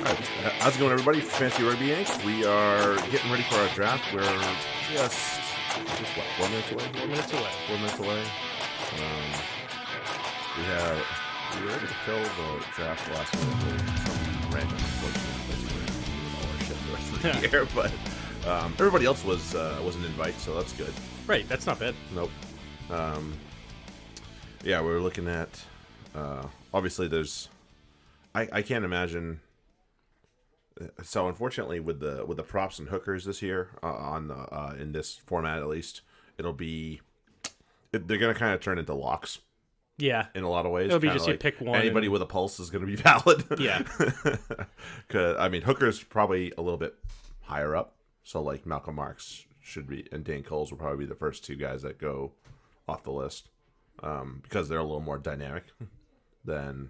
Alright, how's it going, everybody? Fancy Rugby Inc. We are getting ready for our draft. We're just what, 4 minutes away? 4 minutes away. 4 minutes away. We were able to fill the draft last minute with some random unfortunate all our shit the rest of the year, but everybody else was an invite, so that's good. Right, that's not bad. Nope. Yeah, we're looking at obviously there's I can't imagine. So unfortunately, with the props and hookers this year in this format at least, they're gonna kind of turn into locks. Yeah, in a lot of ways. It'll be kinda just you pick one. Anybody with a pulse is gonna be valid. Yeah. Cause I mean, hookers probably a little bit higher up. So like Malcolm Marks should be, and Dan Coles will probably be the first two guys that go off the list because they're a little more dynamic than.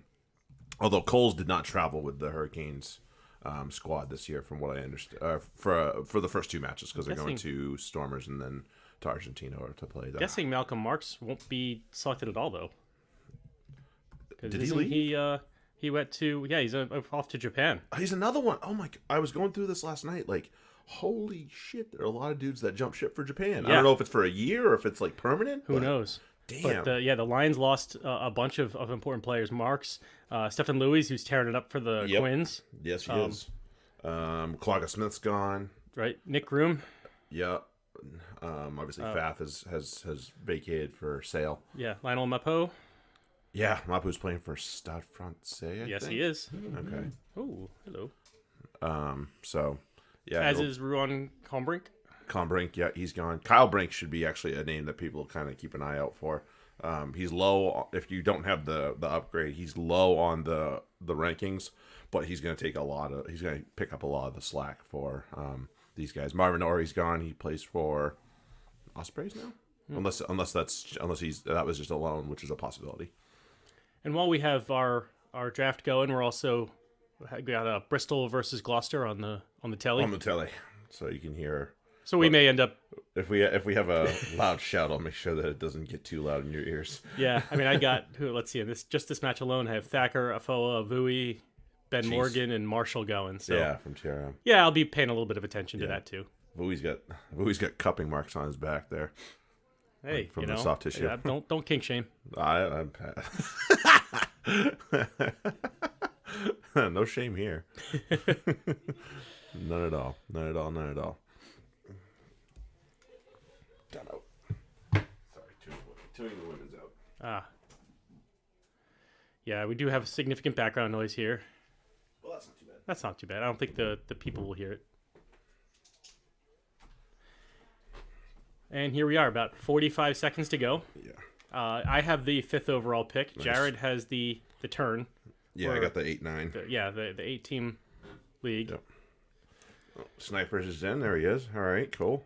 Although Coles did not travel with the Hurricanes squad this year, from what I understand, for the first two matches, because they're going to Stormers and then to Argentina to play. Guessing Malcolm Marks won't be selected at all, though. Did he leave? He went to he's off to Japan. He's another one. Oh my! I was going through this last night. Like, holy shit! There are a lot of dudes that jump ship for Japan. Yeah. I don't know if it's for a year or if it's like permanent. Who knows? Damn. But the Lions lost a bunch of important players. Marks, Stephen Louis, who's tearing it up for the Quins. Yes, he is. Clauga Smith's gone. Right, Nick Groom. Yeah. Obviously, Fath has vacated for sale. Yeah, Lionel Mapo. Yeah, Mapu's playing for Stade Francais. Yes, he is. Okay. Oh, hello. So, yeah. As is Ruan Combrink. Combrink, yeah, he's gone. Kyle Brink should be actually a name that people kind of keep an eye out for. He's low. If you don't have the upgrade, he's low on the rankings, but he's going to take he's going to pick up a lot of the slack for these guys. Marvin Ory's gone. He plays for Ospreys now, unless that was just a loan, which is a possibility. And while we have our draft going, we're also got Bristol versus Gloucester on the telly. On the telly, so you can hear. So we may end up. If we have a loud shout, I'll make sure that it doesn't get too loud in your ears. Yeah, I mean, I got let's see, in this match alone, I have Thacker, Afoa, Vui, Ben Morgan, and Marshall going. So yeah, from TRM. Yeah, I'll be paying a little bit of attention to that too. Vui's got cupping marks on his back there. Hey, from the soft tissue. Yeah, don't kink shame. No shame here. None at all. None at all. None at all. Down out. Sorry, tuning the women's out. Yeah, we do have significant background noise here. Well, that's not too bad. That's not too bad. I don't think the people will hear it. And here we are, about 45 seconds to go. Yeah. I have the 5th overall pick. Nice. Jared has the turn. Yeah, I got the 8-9. The 8-team league. Yep. Oh, Snipers is in. There he is. All right, cool.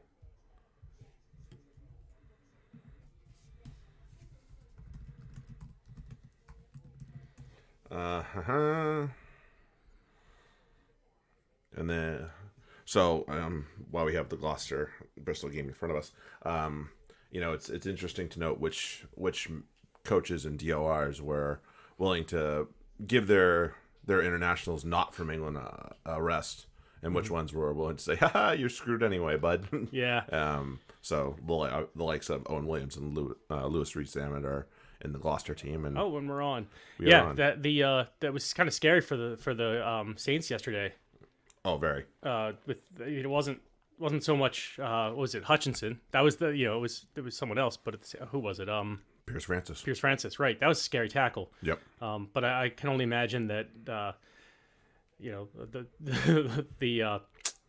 And then, so while we have the Gloucester Bristol game in front of us, it's interesting to note which coaches and DORs were willing to give their internationals not from England a rest, and which ones were willing to say, "Haha, you're screwed anyway, bud." Yeah. So the likes of Owen Williams and Lewis Reed-Salmon are in the Gloucester team, and when we're on, on. that was kind of scary for the Saints yesterday. Oh, very. It wasn't so much. What was it, Hutchinson? That was it was someone else, but who was it? Pierce Francis. Pierce Francis, right? That was a scary tackle. Yep. But I can only imagine that the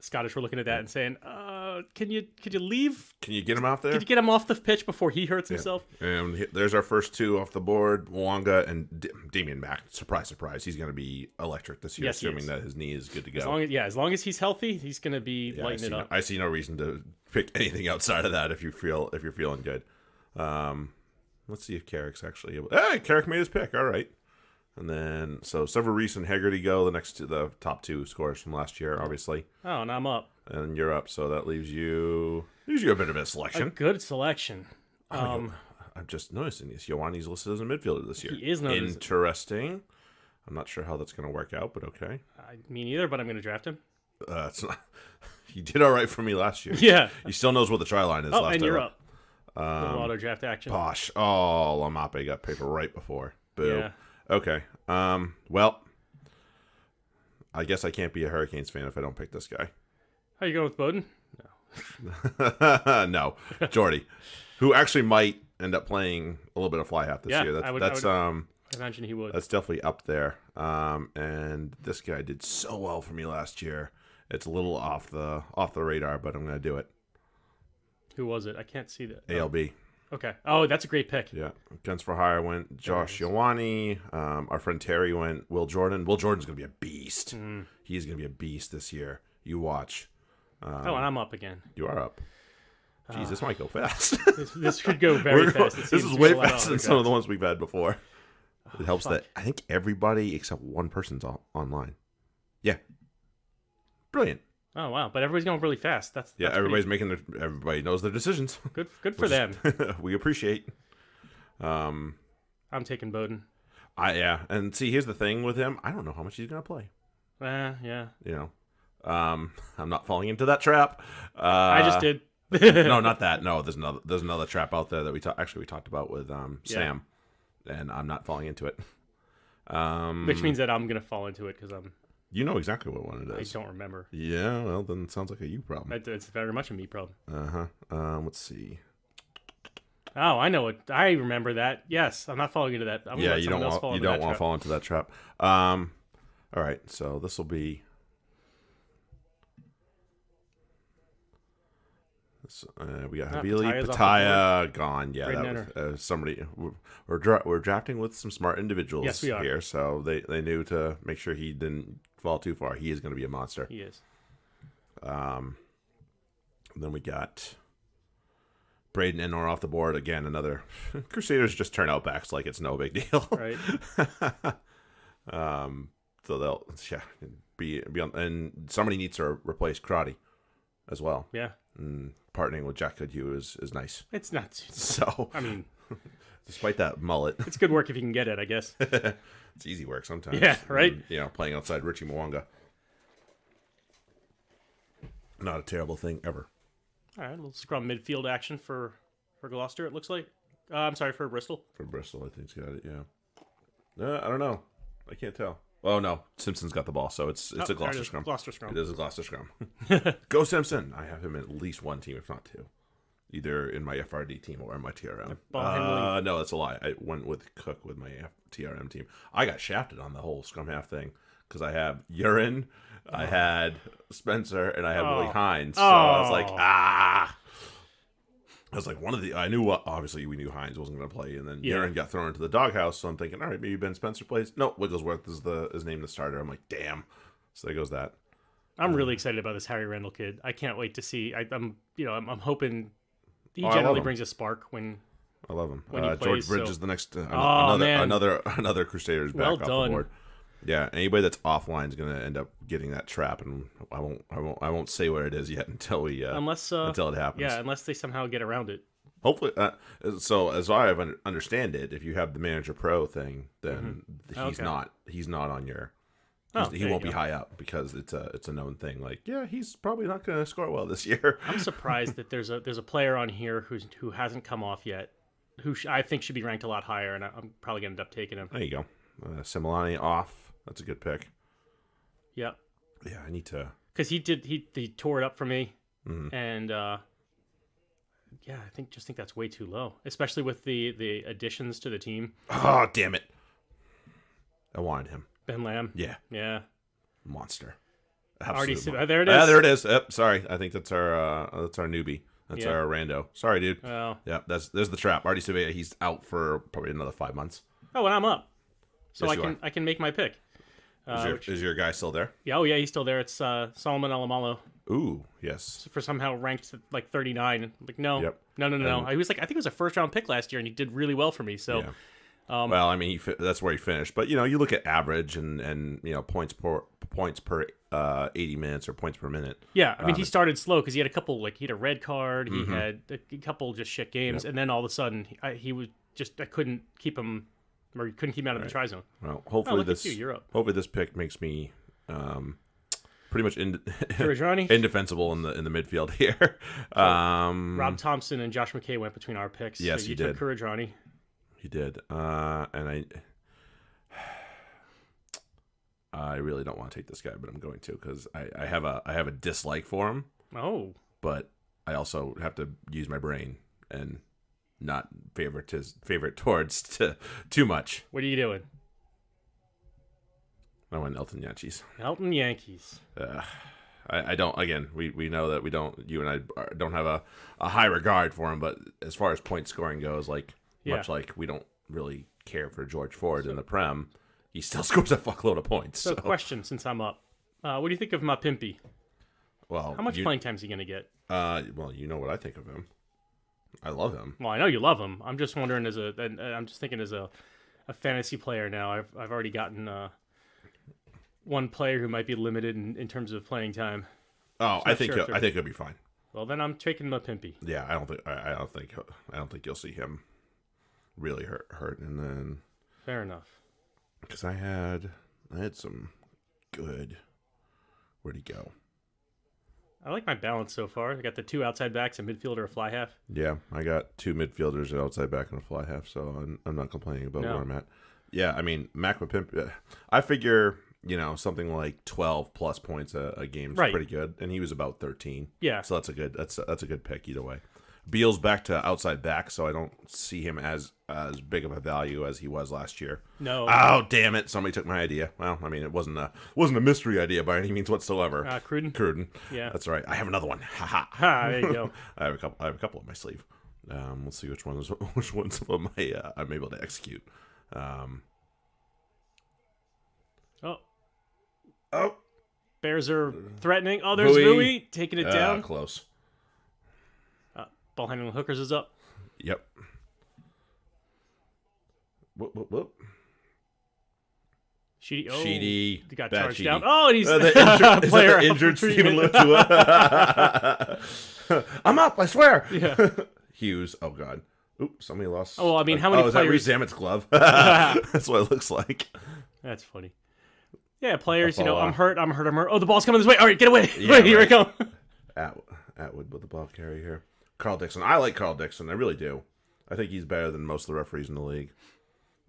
Scottish were looking at that and saying, "Can you leave? Can you get him out there? Can you get him off the pitch before he hurts himself?" And there's our first two off the board: Mwanga and Damien Mack. Surprise, surprise! He's going to be electric this year, assuming that his knee is good to go. As long as he's healthy, he's going to be lighting it up. I see no reason to pick anything outside of that if you're feeling good. Let's see if Carrick's actually able. Hey, Carrick made his pick. All right. And then, so Several Reese and Haggerty go. The top two scores from last year, obviously. Oh, and I'm up. And you're up, so that leaves you a bit of a selection. A good selection. I'm I'm just noticing this. Ioane's listed as a midfielder this year. He is noticed. Interesting. I'm not sure how that's going to work out, but okay. Me neither, but I'm going to draft him. It's not. He did all right for me last year. Yeah. He still knows what the try line is. Oh, last and you're time. up. Little auto draft action. Posh. Oh, Lamape got paper right before. Boo. Yeah. Okay. Well, I guess I can't be a Hurricanes fan if I don't pick this guy. How you going with Bowden? No, Jordy, who actually might end up playing a little bit of fly half this year. I would imagine he would. That's definitely up there. And this guy did so well for me last year. It's a little off the radar, but I'm going to do it. Who was it? I can't see that. ALB. Okay. Oh, that's a great pick. Yeah. Guns for Hire went Josh Ioane. Our friend Terry went Will Jordan. Will Jordan's going to be a beast. He's going to be a beast this year. You watch. And I'm up again. You are up. Jeez, this might go fast. This could go very fast. This is way faster than some of the ones we've had before. It helps that I think everybody except one person's online. Yeah. Brilliant. Oh wow! But everybody's going really fast. That's everybody's everybody knows their decisions. Good for them. We appreciate. I'm taking Bowden. And see, here's the thing with him. I don't know how much he's gonna play. Yeah. You know, I'm not falling into that trap. I just did. No, not that. No, there's another trap out there that we talked about with Sam, and I'm not falling into it. Which means that I'm gonna fall into it because I'm. You know exactly what one it is. I don't remember. Yeah, well, then it sounds like a you problem. It's very much a me problem. Let's see. Oh, I know it. I remember that. Yes, I'm not falling into that. You don't want to fall into that trap. All right, so this will be. We got Havili, Pataya gone. Yeah, that was somebody. We're drafting with some smart individuals. Yes, we are. Here, so they knew to make sure he didn't fall too far. He is going to be a monster. He is. Then we got Braden Enor off the board again. Another Crusaders just turn out backs like it's no big deal. Right. So they'll be on, and somebody needs to replace Crotty as well. Yeah. And partnering with Jack Goodhue is nice. It's not. So I mean, despite that mullet, it's good work if you can get it, I guess. It's easy work sometimes. Yeah, right. And, playing outside Richie Mwanga, not a terrible thing ever. All right, let's scrum midfield action for Gloucester. It looks like. I'm sorry, for Bristol. For Bristol, I think he's got it. Yeah. I don't know. I can't tell. Oh no, Simpson's got the ball, so it's a Gloucester scrum. Gloucester scrum. It is a Gloucester scrum. Go Simpson! I have him in at least one team, if not two, either in my FRD team or in my TRM. No, that's a lie. I went with Cook with my TRM team. I got shafted on the whole scrum half thing because I have Urine, I had Spencer, and I had Willie Hines. So I was like, I was like, I knew obviously we knew Hines wasn't going to play, and then Urine got thrown into the doghouse, so I'm thinking, all right, maybe Ben Spencer plays. No, Wigglesworth is his name, the starter. I'm like, damn. So there goes that. I'm really excited about this Harry Randall kid. I can't wait to see. I'm hoping he I generally brings a spark when. I love him. Plays, George Bridge is the next man. another Crusaders back off the board. Yeah, anybody that's offline is going to end up getting that trap, and I won't say what it is yet until until it happens. Yeah, unless they somehow get around it. Hopefully, so as I understand it, if you have the Manager Pro thing, then he's not on your. He won't be high up because it's a known thing. Like, he's probably not going to score well this year. I'm surprised that there's a player on here who hasn't come off yet, who I think should be ranked a lot higher, and I'm probably going to end up taking him. There you go, Similani off. That's a good pick. Yeah. Yeah, I need to. Because he tore it up for me, and I think that's way too low, especially with the additions to the team. Oh, damn it! I wanted him. Ben Lamb. Yeah. Monster. Already Absolute there it is. There it is. Yep. Sorry, I think that's our newbie. That's our rando. Sorry, dude. Well. Yeah, there's the trap. Artie Sevilla, he's out for probably another 5 months. Oh, and I'm up, so Yes, I can make my pick. Is your guy still there? Yeah, he's still there. It's Solomon Alamalo. Ooh, yes. For somehow ranked at like 39. Like, no. Yep. No. He was like, I think it was a first round pick last year, and he did really well for me. So, well, I mean, that's where he finished. But you look at average and points per 80 minutes or points per minute. Yeah, I mean, he started slow because he had a couple, like, he had a red card, he had a couple just shit games, and then all of a sudden, he was just, I couldn't keep him, or couldn't keep him out of the try zone. Well, hopefully look at you, you're up. hopefully this pick makes me pretty much Kurajani? indefensible in the midfield here. Rob Thompson and Josh McKay went between our picks. Yes, so he you did. took Kurajani. He did, and I really don't want to take this guy, but I'm going to because I have a dislike for him. Oh, But I also have to use my brain and not favorite towards too much. what are you doing? I went Elton Yankees. Elton Yankees. I don't. Again, we know that we don't. You and I don't have a high regard for him, but as far as point scoring goes, much like we don't really care for George Ford in the Prem, he still scores a fuckload of points. So, question, since I'm up, what do you think of Mapimpi? Well, How much playing time is he going to get? Well, you know what I think of him. I love him. Well, I know you love him. I'm just wondering I'm just thinking as a fantasy player now. I've already gotten one player who might be limited in terms of playing time. Oh, I think he'll be fine. Well, then I'm taking Mapimpi. Yeah, I don't think you'll see him really hurt. And then Fair enough. because I had some good. Where'd he go? I like my balance so far. I got the 2 outside backs, a midfielder, a fly half. Yeah, I got 2 midfielders, an outside back, and a fly half, so I'm not complaining about where I'm at. Yeah, I mean, Mapimpi, I figure, something like 12 plus points a game is pretty good, and he was about 13. Yeah. So that's a good pick either way. Beal's back to outside back, so I don't see him as big of a value as he was last year. No. Oh, damn it! Somebody took my idea. Well, I mean, it wasn't a mystery idea by any means whatsoever. Cruden. Yeah, that's right. I have another one. Ha ha. Ha! There you go. I have a couple up my sleeve. Let's see which ones of my I'm able to execute. Oh. Bears are threatening. Oh, there's Vui taking it down. Close. Ball handling hookers is up. Yep. Whoop. Sheedy got bad charged Sheedy. down. Oh, and he's the injured Stephen Lutua. I'm up, I swear. Yeah. Hughes. Oh god. Oops, somebody lost. Oh, well, I mean, how many players? players? Is that Reese Zammett's glove? That's what it looks like. That's funny. Yeah, players. I'm hurt. Oh, the ball's coming this way. All right, get away. Yeah, here it comes. Atwood with the ball carry here. Carl Dixon. I like Carl Dixon. I really do. I think he's better than most of the referees in the league.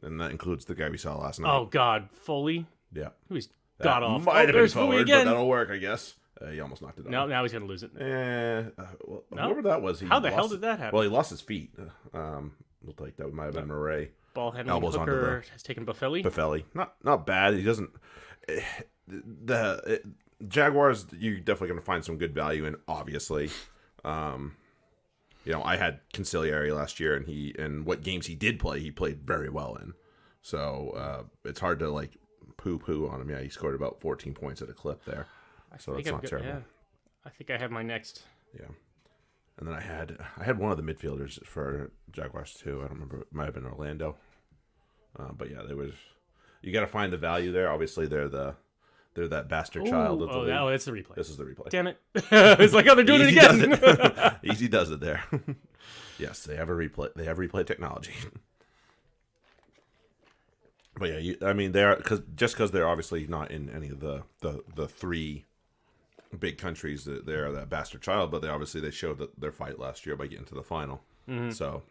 And that includes the guy we saw last night. Oh, God. Foley? Yeah. Who's got off? Might have been forward, again. but that'll work, I guess. He almost knocked it off. No, now he's going to lose it. Whoever that was. How the hell did that happen? Well, he lost his feet. Looked like that might have been Murray. Ball handling hooker has taken Buffelli. Not bad. He doesn't... The Jaguars, you're definitely going to find some good value in, obviously. I had Conciliary last year, and what games he did play, he played very well in. So it's hard to poo on him. Yeah, he scored about 14 points at a clip there, so that's not terrible. Yeah. I think I have my next. Yeah, and then I had one of the midfielders for Jaguars too. I don't remember. It might have been Orlando, but yeah, there was. You got to find the value there. Obviously, they're that bastard child of the league. Oh, that's the replay. This is the replay. Damn it. It's like, they're doing it again. Easy does it there. Yes, they have a replay. They have replay technology. But yeah, they are because they're obviously not in any of the 3 big countries. They're that bastard child, but they showed their fight last year by getting to the final. Mm-hmm. So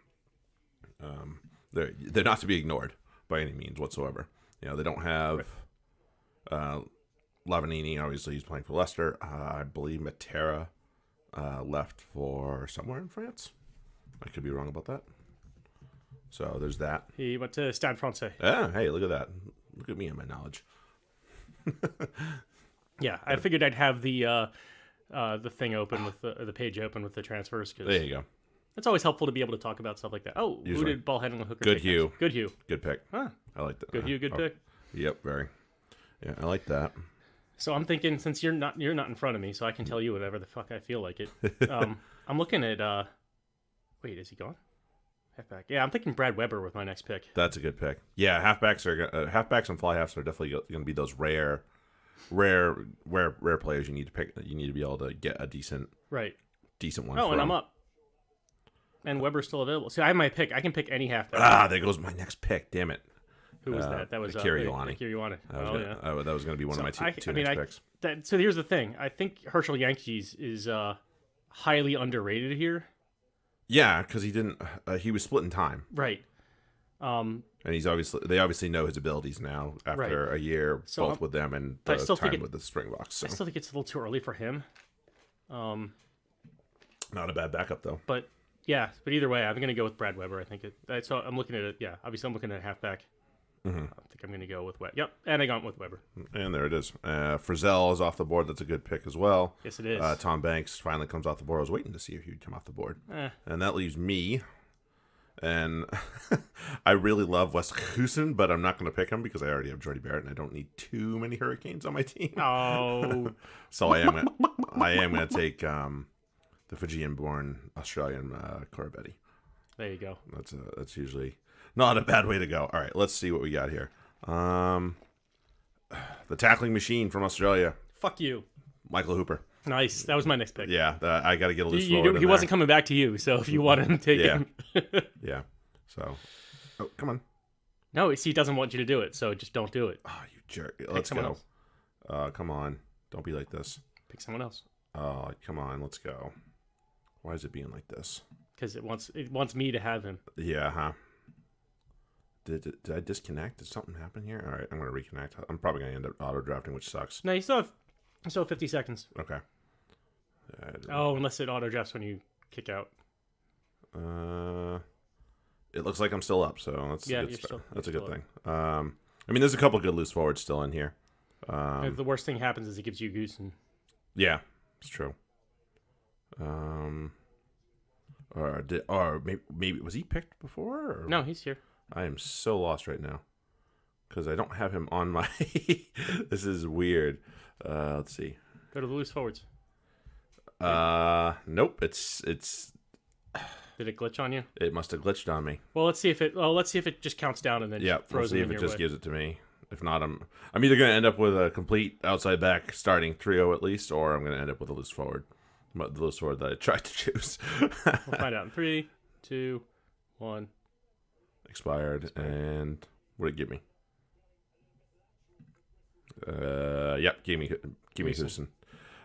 they're not to be ignored by any means whatsoever. They don't have. Lavanini, obviously, he's playing for Leicester. I believe Matera left for somewhere in France. I could be wrong about that. So there's that. He went to Stade Francais. Yeah, hey, look at that. Look at me and my knowledge. Yeah, I figured I'd have the thing open with the page open with the transfers. Cause there you go. It's always helpful to be able to talk about stuff like that. Oh, who did ball handling hooker? Good Hugh. Good Hugh. Good pick. Huh. I like that. Good Hugh. Good pick. Yep, very. Yeah, I like that. So I'm thinking, since you're not in front of me, so I can tell you whatever the fuck I feel like it. I'm looking at. Wait, is he gone? Halfback. Yeah, I'm thinking Brad Weber with my next pick. That's a good pick. Yeah, halfbacks and fly halves are definitely going to be those rare rare players you need to pick. You need to be able to get a decent Right. one. Oh, and I'm up. And Weber's still available. So I have my pick. I can pick any halfback. Ah, there goes my next pick. Damn it. Who was that? That was Kiriwani. Kiriwani. That was going to be one of my two next picks. So here's the thing. I think Herschel Yankees is highly underrated here. Yeah, because he was split in time. Right. And they obviously know his abilities now after a year both with them and the time with the Springboks. So. I still think it's a little too early for him. Not a bad backup though. But yeah, either way, I'm going to go with Brad Weber. I think so. I'm looking at it. Yeah, obviously I'm looking at halfback. Mm-hmm. I think I'm going to go with Weber. Yep, and I got with Weber. And there it is. Frizzell is off the board. That's a good pick as well. Yes, it is. Tom Banks finally comes off the board. I was waiting to see if he'd come off the board. And that leaves me. And I really love Westhuizen, but I'm not going to pick him because I already have Jordy Barrett, and I don't need too many Hurricanes on my team. Oh. So I am going to take the Fijian-born Australian Corabetti. There you go. That's usually not a bad way to go. All right, let's see what we got here. The tackling machine from Australia. Fuck you. Michael Hooper. Nice. That was my next pick. Yeah, I got to get a loose forward. He wasn't coming back to you, so if you want him, take him. Yeah. So, come on. No, he doesn't want you to do it, so just don't do it. Oh, you jerk. Let's go. Come on. Don't be like this. Pick someone else. Oh, come on. Let's go. Why is it being like this? Because it wants me to have him. Yeah, huh? Did I disconnect? Did something happen here? All right, I'm going to reconnect. I'm probably going to end up auto-drafting, which sucks. No, you still have 50 seconds. Okay. Unless it auto-drafts when you kick out. It looks like I'm still up, so that's a good start. That's a good thing. I mean, there's a couple good loose forwards still in here. The worst thing happens is it gives you goose. Yeah, it's true. Or maybe was he picked before? Or? No, he's here. I am so lost right now because I don't have him on my. This is weird. Let's see. Go to the loose forwards. Nope. It's. Did it glitch on you? It must have glitched on me. Well, let's see if it just counts down and then throws it in your way. Let's see if it just gives it to me. If not, I'm either going to end up with a complete outside back starting trio at least, or I'm going to end up with a loose forward. The loose forward that I tried to choose. We'll find out in 3, 2, 1. Expired. And what did it give me? Yep, gave me Houston.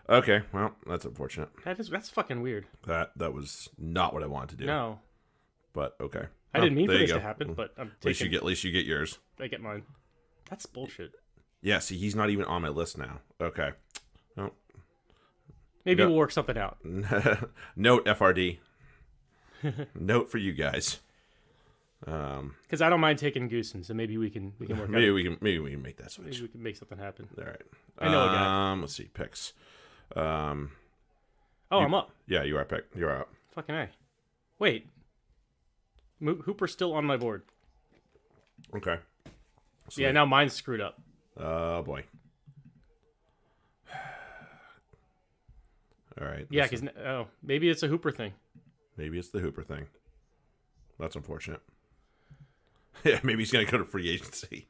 Okay, well, that's unfortunate. That's fucking weird. That was not what I wanted to do. No. But okay. I didn't mean for this to happen, but I'm taking... At least you get yours. I get mine. That's bullshit. Yeah, see, he's not even on my list now. Okay. Well, maybe we'll work something out. Note FRD. Note for you guys. Because I don't mind taking Goosen, so maybe we can work. Maybe we can make that switch. Maybe we can make something happen. All right. I know a guy. Let's see picks. I'm up. Yeah, you are picked. You're up. Fucking A. Wait. Hooper's still on my board. Okay. Sweet. Yeah, now mine's screwed up. Oh boy. All right. Yeah, because maybe it's a Hooper thing. Maybe it's the Hooper thing. That's unfortunate. Yeah, maybe he's gonna go to free agency.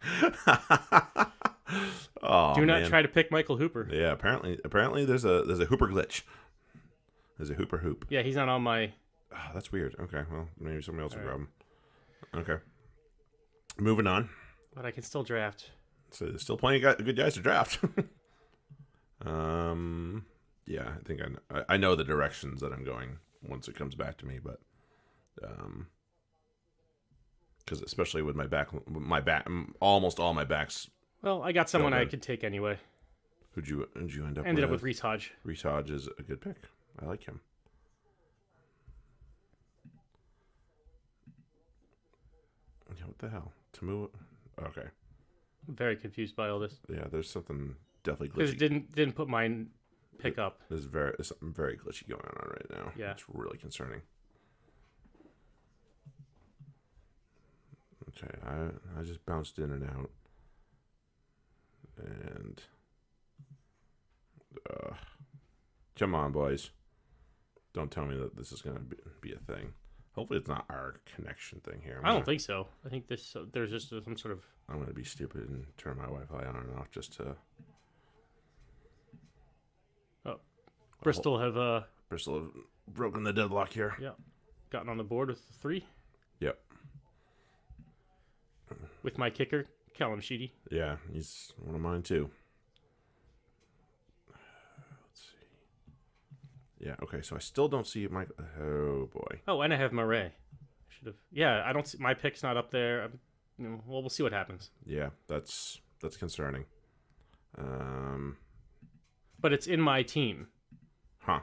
Oh, do not try to pick Michael Hooper. Yeah, apparently there's a Hooper glitch. There's a Hooper hoop. Yeah, he's not on my. Oh, that's weird. Okay, well maybe somebody else will grab him. Okay. Moving on. But I can still draft. So there's still plenty of good guys to draft. Yeah, I think I know the directions that I'm going once it comes back to me, but because especially with my back, almost all my backs. Well, I got someone I could take anyway. Who'd you end up? Ended up with Reese Hodge. Reese Hodge is a good pick. I like him. Yeah, what the hell? Tamu. Okay. I'm very confused by all this. Yeah, there's something definitely glitchy. Because it didn't put mine pick up. There's something very glitchy going on right now. Yeah. It's really concerning. Okay, I just bounced in and out. And come on, boys. Don't tell me that this is going to be a thing. Hopefully it's not our connection thing here. I don't think so. I think there's just some sort of... I'm going to be stupid and turn my Wi-Fi on and off just to... Bristol have Bristol have broken the deadlock here. yeah, gotten on the board with 3 Yep. with my kicker, Callum Sheedy. Yeah, he's one of mine too. Let's see. Yeah, okay, so I still don't see my... Oh, boy. Oh, and I have Murray. Should have. Yeah, I don't see my pick's not up there. Well, we'll see what happens. Yeah, that's concerning. But it's in my team. Huh.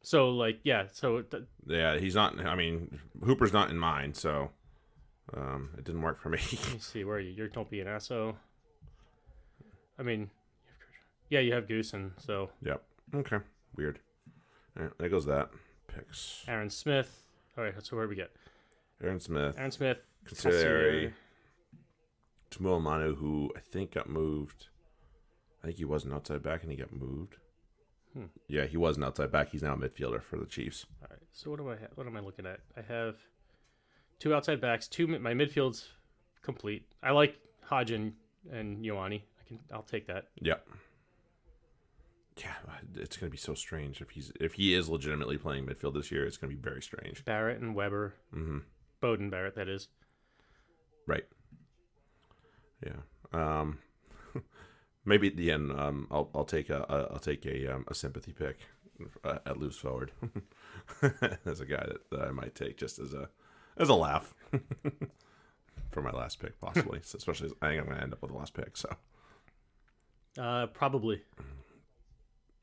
So, like, yeah, so... Yeah, he's not... I mean, Hooper's not in mine, so... it didn't work for me. Let me see, where are you? Don't be an asso. I mean... Yeah, you have Goosen, so... Yep. Okay. Weird. All right, there goes that. Picks. Aaron Smith. All right, so where do we get? Aaron Smith. Consigliere. Tamua Manu, who I think got moved. I think he was an outside back and he got moved. Yeah, he was an outside back. He's now a midfielder for the Chiefs. All right, so what do I have? What am I looking at? I have 2 outside backs. My midfield's complete. I like Hodge and Ioane. I'll take that. Yep. Yeah, it's going to be so strange if he is legitimately playing midfield this year. It's going to be very strange. Barrett and Weber. Mm-hmm. Bowden Barrett, that is. Right. Yeah. Maybe at the end, I'll take a sympathy pick at loose forward. As a guy that I might take just as a laugh for my last pick, possibly. So especially as I think I'm going to end up with the last pick. So. Probably.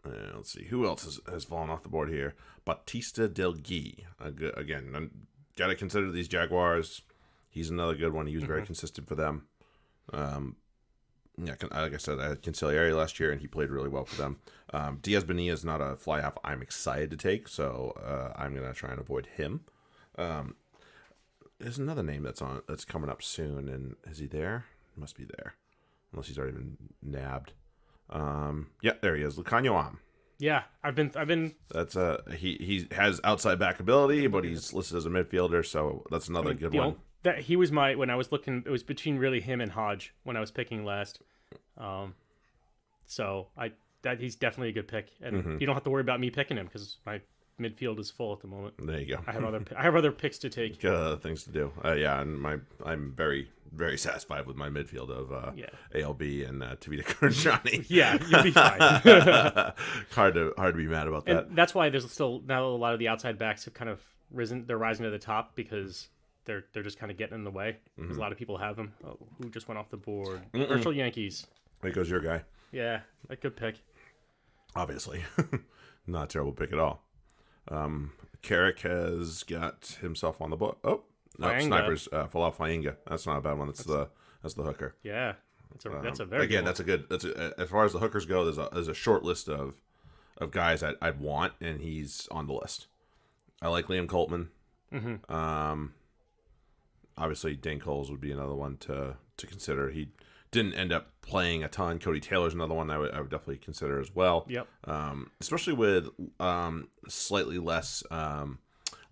Let's see who else has fallen off the board here. Batista Del Gui. Again, got to consider these Jaguars. He's another good one. He was very consistent for them. Yeah, like I said, I had Consigliere last year, and he played really well for them. Diaz Bonilla is not a fly half I'm excited to take, so I'm going to try and avoid him. There's another name that's coming up soon, and is he there? He must be there, unless he's already been nabbed. Yeah, there he is, Lucanio Am. Yeah, I've been. That's he has outside back ability, but he's listed as a midfielder, so that's another good one. That he was when I was looking. It was between really him and Hodge when I was picking last. So he's definitely a good pick, and you don't have to worry about me picking him because my midfield is full at the moment. There you go. I have other picks to take. Got other things to do. Yeah, and I'm very, very satisfied with my midfield of ALB and Tavita Karnjani. Yeah, you'll be fine. hard to be mad about that. And that's why there's still now a lot of the outside backs have kind of risen. They're rising to the top because they're just kind of getting in the way. Because a lot of people have them. Oh, who just went off the board? Virtual Yankees. There goes your guy. Yeah, a good pick. Obviously, not a terrible pick at all. Carrick has got himself on the board. Oh, no, Fainga. Snipers fall off Fainga. That's not a bad one. That's the hooker. Yeah, that's a very again. Good That's as far as the hookers go. There's a short list of guys I'd want, and he's on the list. I like Liam Coltman. Obviously, Dane Coles would be another one to consider. He didn't end up playing a ton. Cody Taylor's another one I would definitely consider as well. Yep. Especially with slightly less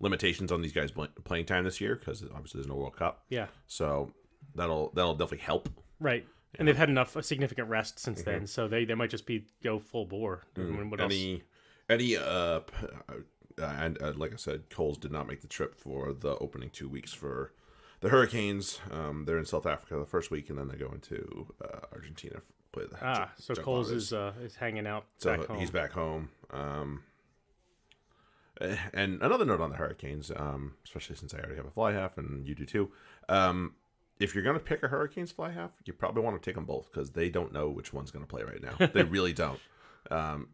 limitations on these guys playing time this year because obviously there's no World Cup. Yeah. So that'll definitely help. Right. And they've had enough a significant rest since then, so they might just go full bore. What else? And like I said, Coles did not make the trip for the opening 2 weeks for the Hurricanes. They're in South Africa the first week, and then they go into Argentina to play the so Coles is hanging out. So back home. He's back home. And another note on the Hurricanes, especially since I already have a fly half and you do too. If you're going to pick a Hurricanes fly half, you probably want to take them both because they don't know which one's going to play right now. They really don't.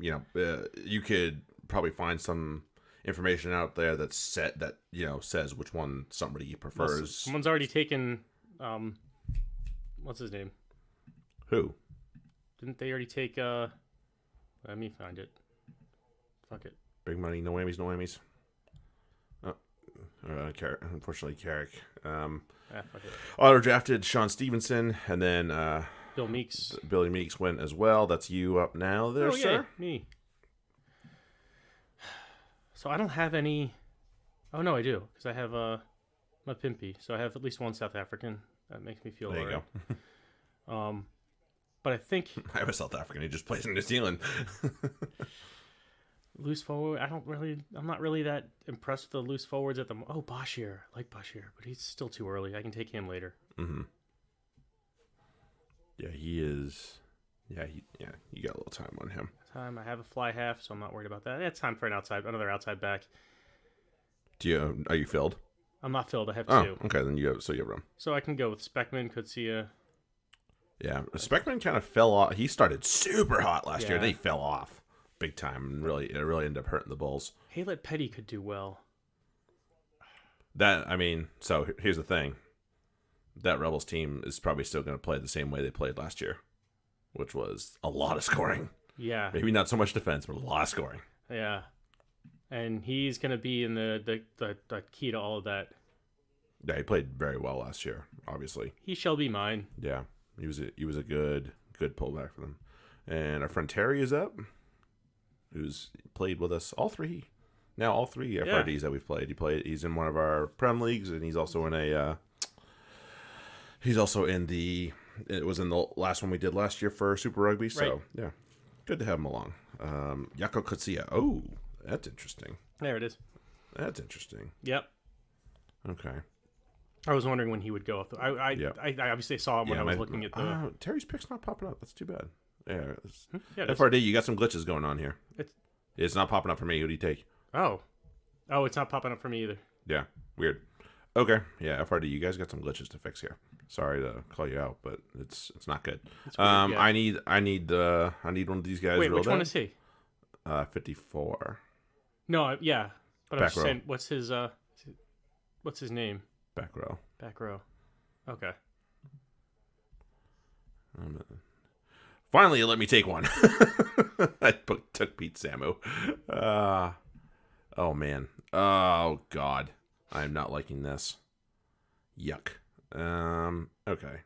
You could probably find some information out there that says which one somebody prefers. Well, someone's already taken. What's his name? Who? Didn't they already take? Let me find it. Fuck it. Big money, no whammies, no whammies. Unfortunately, Carrick. Fuck it. Auto drafted Sean Stevenson, and then Bill Meeks. Billy Meeks went as well. That's you up now, there, sir. Yeah, me. So I don't have any. Oh no, I do because I have my Pimpy. So I have at least one South African. That makes me feel there. You go. But I think I have a South African. He just plays in New Zealand. Loose forward. I'm not really that impressed with the loose forwards at the. Oh, Bashir. I like Bashir, but he's still too early. I can take him later. Mm-hmm. Yeah, he is. Yeah, you got a little time on him. I have a fly half, so I'm not worried about that. It's time for another outside back. Are you filled? I'm not filled. I have Oh, two. okay. Then you have room. So I can go with Speckman, Kutsia. Yeah, Speckman kind of fell off. He started super hot last year, Yeah. then he fell off big time, and it really ended up hurting the Bulls. Haylett Petty could do well. So here's the thing. That Rebels team is probably still going to play the same way they played last year, which was a lot of scoring. Yeah. Maybe not so much defense, but a lot of scoring. Yeah. And he's going to be in the key to all of that. Yeah, he played very well last year, obviously. He shall be mine. Yeah, he was a good pullback for them. And our friend Terry is up, who's played with us all three FRDs that we've played. He's in one of our Prem leagues, and he's also in it was in the last one we did last year for Super Rugby. So Right. yeah, good to have him along. Yako Kutsia. Oh, that's interesting. There it is. That's interesting. Yep. Okay. I was wondering when he would go. I obviously saw him when I was looking at the. Terry's pick's not popping up. That's too bad. Yeah. Yeah, FRD, you got some glitches going on here. It's not popping up for me. Who do you take? Oh, it's not popping up for me either. Yeah, weird. Okay, yeah, FRD, you guys got some glitches to fix here. Sorry to call you out, but it's not good. Weird, yeah. I need one of these guys. Wait, real which bad. one is he? 54. No, yeah, but I'm Back just row. saying, what's his name? Back row. Back row. Okay. Finally, you let me take one. I took Pete Samu. Oh man. Oh god. I'm not liking this. Yuck. Okay.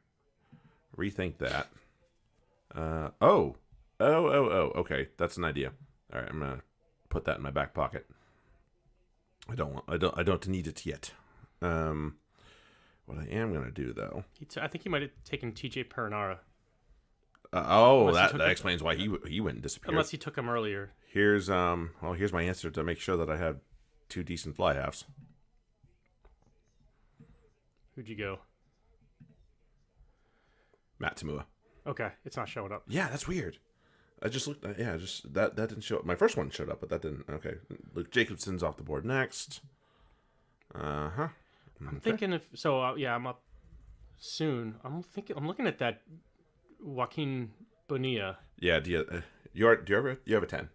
Rethink that. Okay. That's an idea. All right, I'm gonna put that in my back pocket. I don't need it yet. What I am gonna do though. I think he might have taken TJ Perinara. That explains why he went and disappeared. Unless he took him earlier. Here's my answer to make sure that I have two decent fly halves. Who'd you go? Matt Tamua. Okay, it's not showing up. Yeah, that's weird. I just looked. Yeah, just that didn't show up. My first one showed up, but that didn't. Okay, Luke Jacobson's off the board next. I'm thinking I'm up soon. I'm looking at that Joaquin Bonilla. Yeah. Do you have a 10?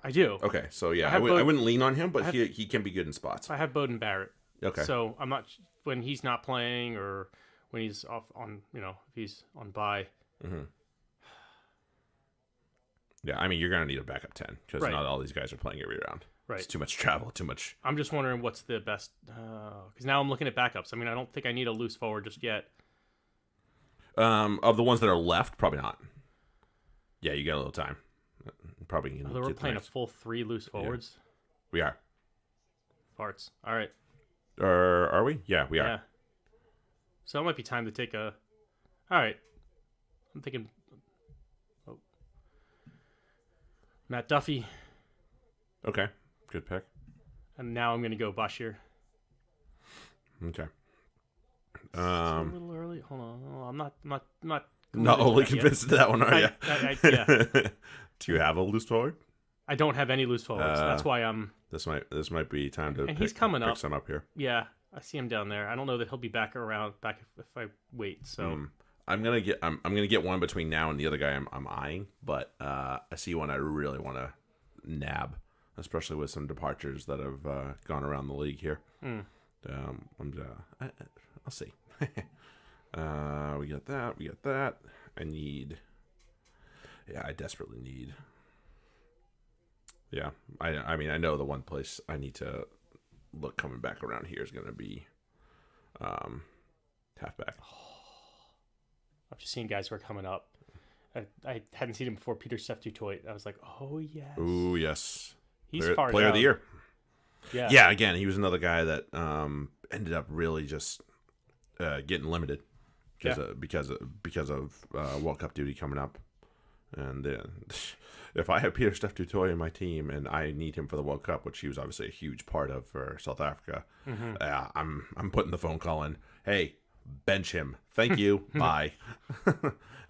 I do. Okay, so yeah, I I wouldn't lean on him, but he can be good in spots. I have Bowden Barrett. Okay. So I'm not when he's not playing or when he's off on if he's on bye. Mm-hmm. Yeah, I mean you're gonna need a backup 10 because Right. not all these guys are playing every round. Right. It's too much travel, too much. I'm just wondering what's the best because now I'm looking at backups. I mean I don't think I need a loose forward just yet. Of the ones that are left, probably not. Yeah, you got a little time. Probably. Although we're playing a full 3 loose forwards. Yeah. We are. Farts. All right. Are we? Yeah, we are. Yeah. So it might be time to take a. All right. I'm thinking. Oh. Matt Duffy. Okay, good pick. And now I'm going to go Bashir. Okay. It's a little early. Hold on. I'm not Not committed overly to that yet. convinced of that one, are you? Yeah. Do you have a loose forward? I don't have any loose forwards. That's why I'm. This might be time to. And he's coming pick up. some up here. Yeah, I see him down there. I don't know that he'll be back if I wait. So I'm gonna get one between now and the other guy I'm eyeing, but I see one I really want to nab, especially with some departures that have gone around the league here. I'll see. We got that. I desperately need. Yeah, I mean, I know the one place I need to look coming back around here is going to be halfback. I've just seen guys who are coming up. I hadn't seen him before. Peter Seftutoit. I was like, oh yes. Ooh, yes. He's player of the year. Yeah. Yeah. Again, he was another guy that ended up really just getting limited because of World Cup duty coming up. And then, if I have Peter Steph Dutoy in my team and I need him for the World Cup, which he was obviously a huge part of for South Africa, I'm putting the phone call in. Hey, bench him. Thank you. Bye.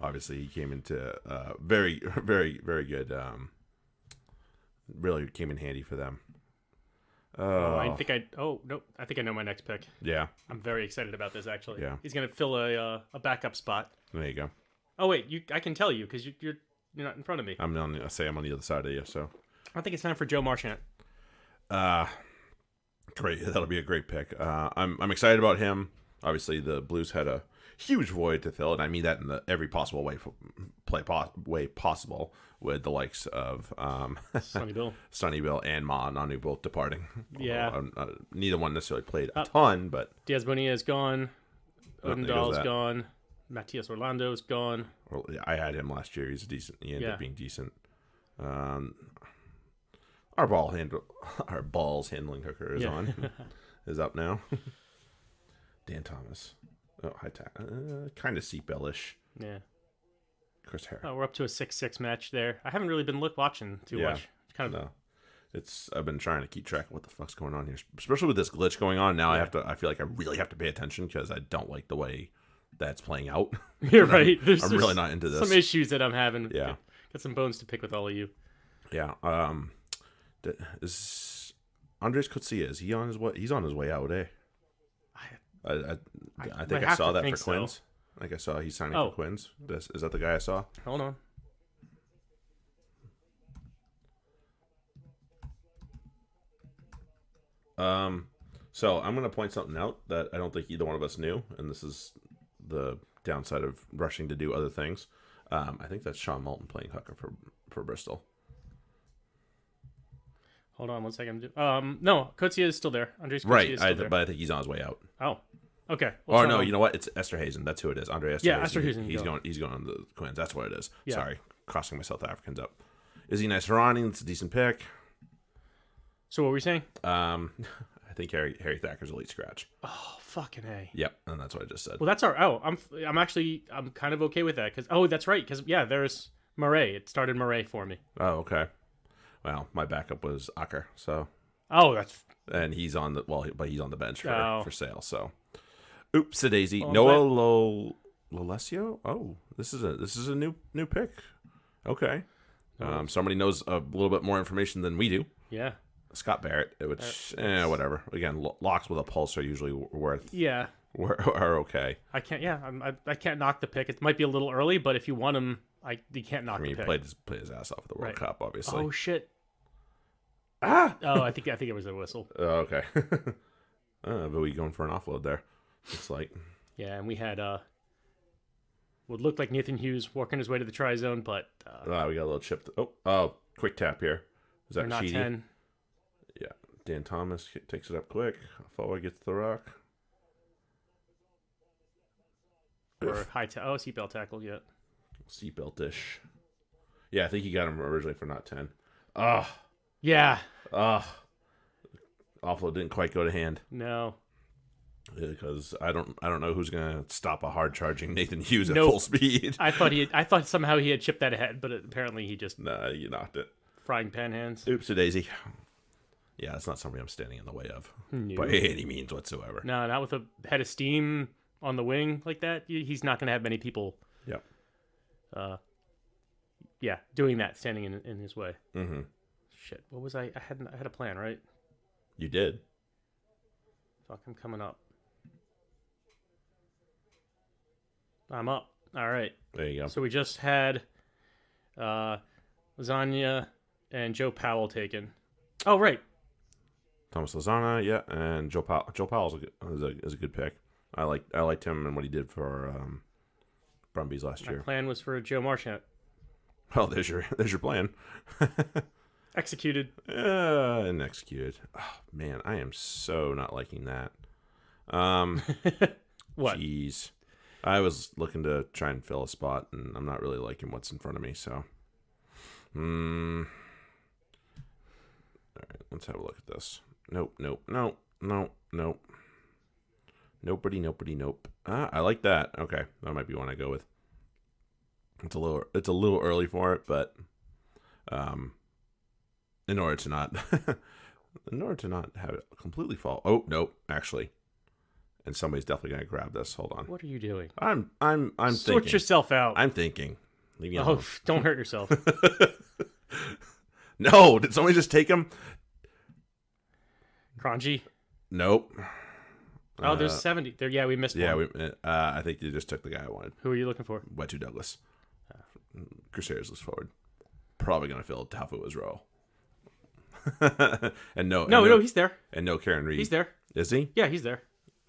Obviously, he came into very, very, very good. Really came in handy for them. I think I think I know my next pick. Yeah. I'm very excited about this, actually. Yeah. He's going to fill a backup spot. There you go. Oh, wait, I can tell you because you're not in front of me. I'm on the other side of you, so. I think it's time for Joe Marchant. Great. That'll be a great pick. I'm excited about him. Obviously, the Blues had a huge void to fill, and I mean that in every possible way possible, with the likes of Sonny Bill, and Ma Nanu both departing. Yeah. Neither one necessarily played a ton, but Diaz Bonilla is gone. there goes Odendahl's that. gone. Matthias Orlando's gone. Well, I had him last year. He's decent. He ended up being decent. Our balls handling hooker is on. Is up now. Dan Thomas. Oh, high tack. Kind of seatbeltish. Yeah. Chris Harris. Oh, we're up to a 6-6 match there. I haven't really been watching too much. It's kind of I've been trying to keep track of what the fuck's going on here, especially with this glitch going on now. I feel like I really have to pay attention because I don't like the way that's playing out. You're right. I'm really not into this. Some issues that I'm having. Yeah. Got some bones to pick with all of you. Yeah. Is Andres Coetzee, is he on his way? He's on his way out, eh? I think I saw that for Quins. So. I think I saw he's signing for Quins. Is that the guy I saw? Hold on. So I'm going to point something out that I don't think either one of us knew, and this is the downside of rushing to do other things. I think that's Sean Moulton playing hooker for Bristol. Hold on 1 second. No, Coetzee is still there. Andres Coetzee Right, is still there. but I think he's on his way out. Oh, okay. Well, no, you know what? It's Esterhazen. That's who it is. Andre Esterhazen. Yeah, Esterhazen. He's going on the Quins. That's what it is. Yeah. Sorry, crossing my South Africans up. Izzy Nice-Harani, that's a decent pick. So what were we saying? I think Harry Thacker's elite scratch. Oh, fucking A. Yep, and that's what I just said. Well, that's our. Oh, I'm kind of okay with that because that's right because there's Murray. It started Murray for me. Oh, okay. Well, my backup was Acker, so. Oh, that's. And he's on but he's on the bench for sale. So, oops, a daisy. Well, Noah Lolesio. Oh, this is a new pick. Okay. Somebody knows a little bit more information than we do. Yeah. Scott Barrett, which whatever. Again, locks with a pulse are usually worth. Yeah. Are okay. I can't. Yeah, I can't knock the pick. It might be a little early, but if you want him, you can't knock the pick. He played his ass off at the World Cup, obviously. Oh shit. Ah. Oh, I think it was a whistle. Oh, okay. But we going for an offload there. It's like. Yeah, and we had what looked like Nathan Hughes working his way to the try zone, but we got a little chip. Oh, quick tap here. Is that not Sheedy? 10. Yeah, Dan Thomas takes it up quick. Forward gets the rock. Or seatbelt tackle yet. Seatbelt-ish. Yeah, I think he got him originally for not 10. Oh. Yeah. Oh. Offload didn't quite go to hand. No. Because I don't know who's gonna stop a hard charging Nathan Hughes at full speed. I thought somehow he had chipped that ahead, but apparently he just You knocked it. frying pan hands. Oops a daisy. Yeah, it's not somebody I'm standing in the way of by any means whatsoever. No, not with a head of steam on the wing like that. He's not going to have many people. Yep. Doing that, standing in his way. Mm-hmm. Shit, what was I had a plan, right? You did. Fuck, I'm coming up. I'm up. All right. There you go. So we just had Lasagna and Joe Powell taken. Oh, right. Thomas Lasagna, yeah, and Joe Powell is a good pick. I liked him and what he did for Brumbies last year. My plan was for Joe Marchant. Well, there's your plan. Executed. And executed. Oh, man, I am so not liking that. What? Jeez. I was looking to try and fill a spot, and I'm not really liking what's in front of me, so. All right, let's have a look at this. Nope. Nobody, nope. I like that. Okay, that might be one I go with. it's a little early for it, but in order to not have it completely fall. Oh nope, actually, and somebody's definitely gonna grab this. Hold on. What are you doing? I'm Sort thinking. yourself out. I'm thinking. Leave me alone. Oh, don't hurt yourself. No, did somebody just take him? Crongy. Nope. Oh, there's 70. There, yeah, we missed Yeah, one. I think you just took the guy I wanted. Who are you looking for? Wetu Douglas. Crusaders looks forward. Probably gonna fill Tafua's role. and No, he's there. And no Karen Reed. He's there. Is he? Yeah, he's there.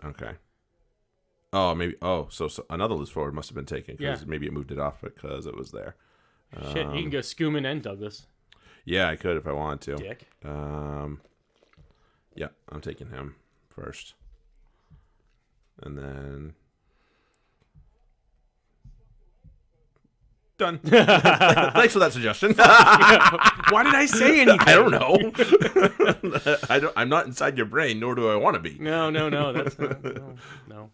Okay. Oh, maybe. Oh, so another loose forward must have been taken because maybe it moved it off because it was there. Shit, you can go Schumann and Douglas. Yeah, I could if I wanted to. Dick. Yeah, I'm taking him first. And then done. Thanks for that suggestion. Why did I say anything? I don't know. I'm not inside your brain, nor do I want to be. No. That's no.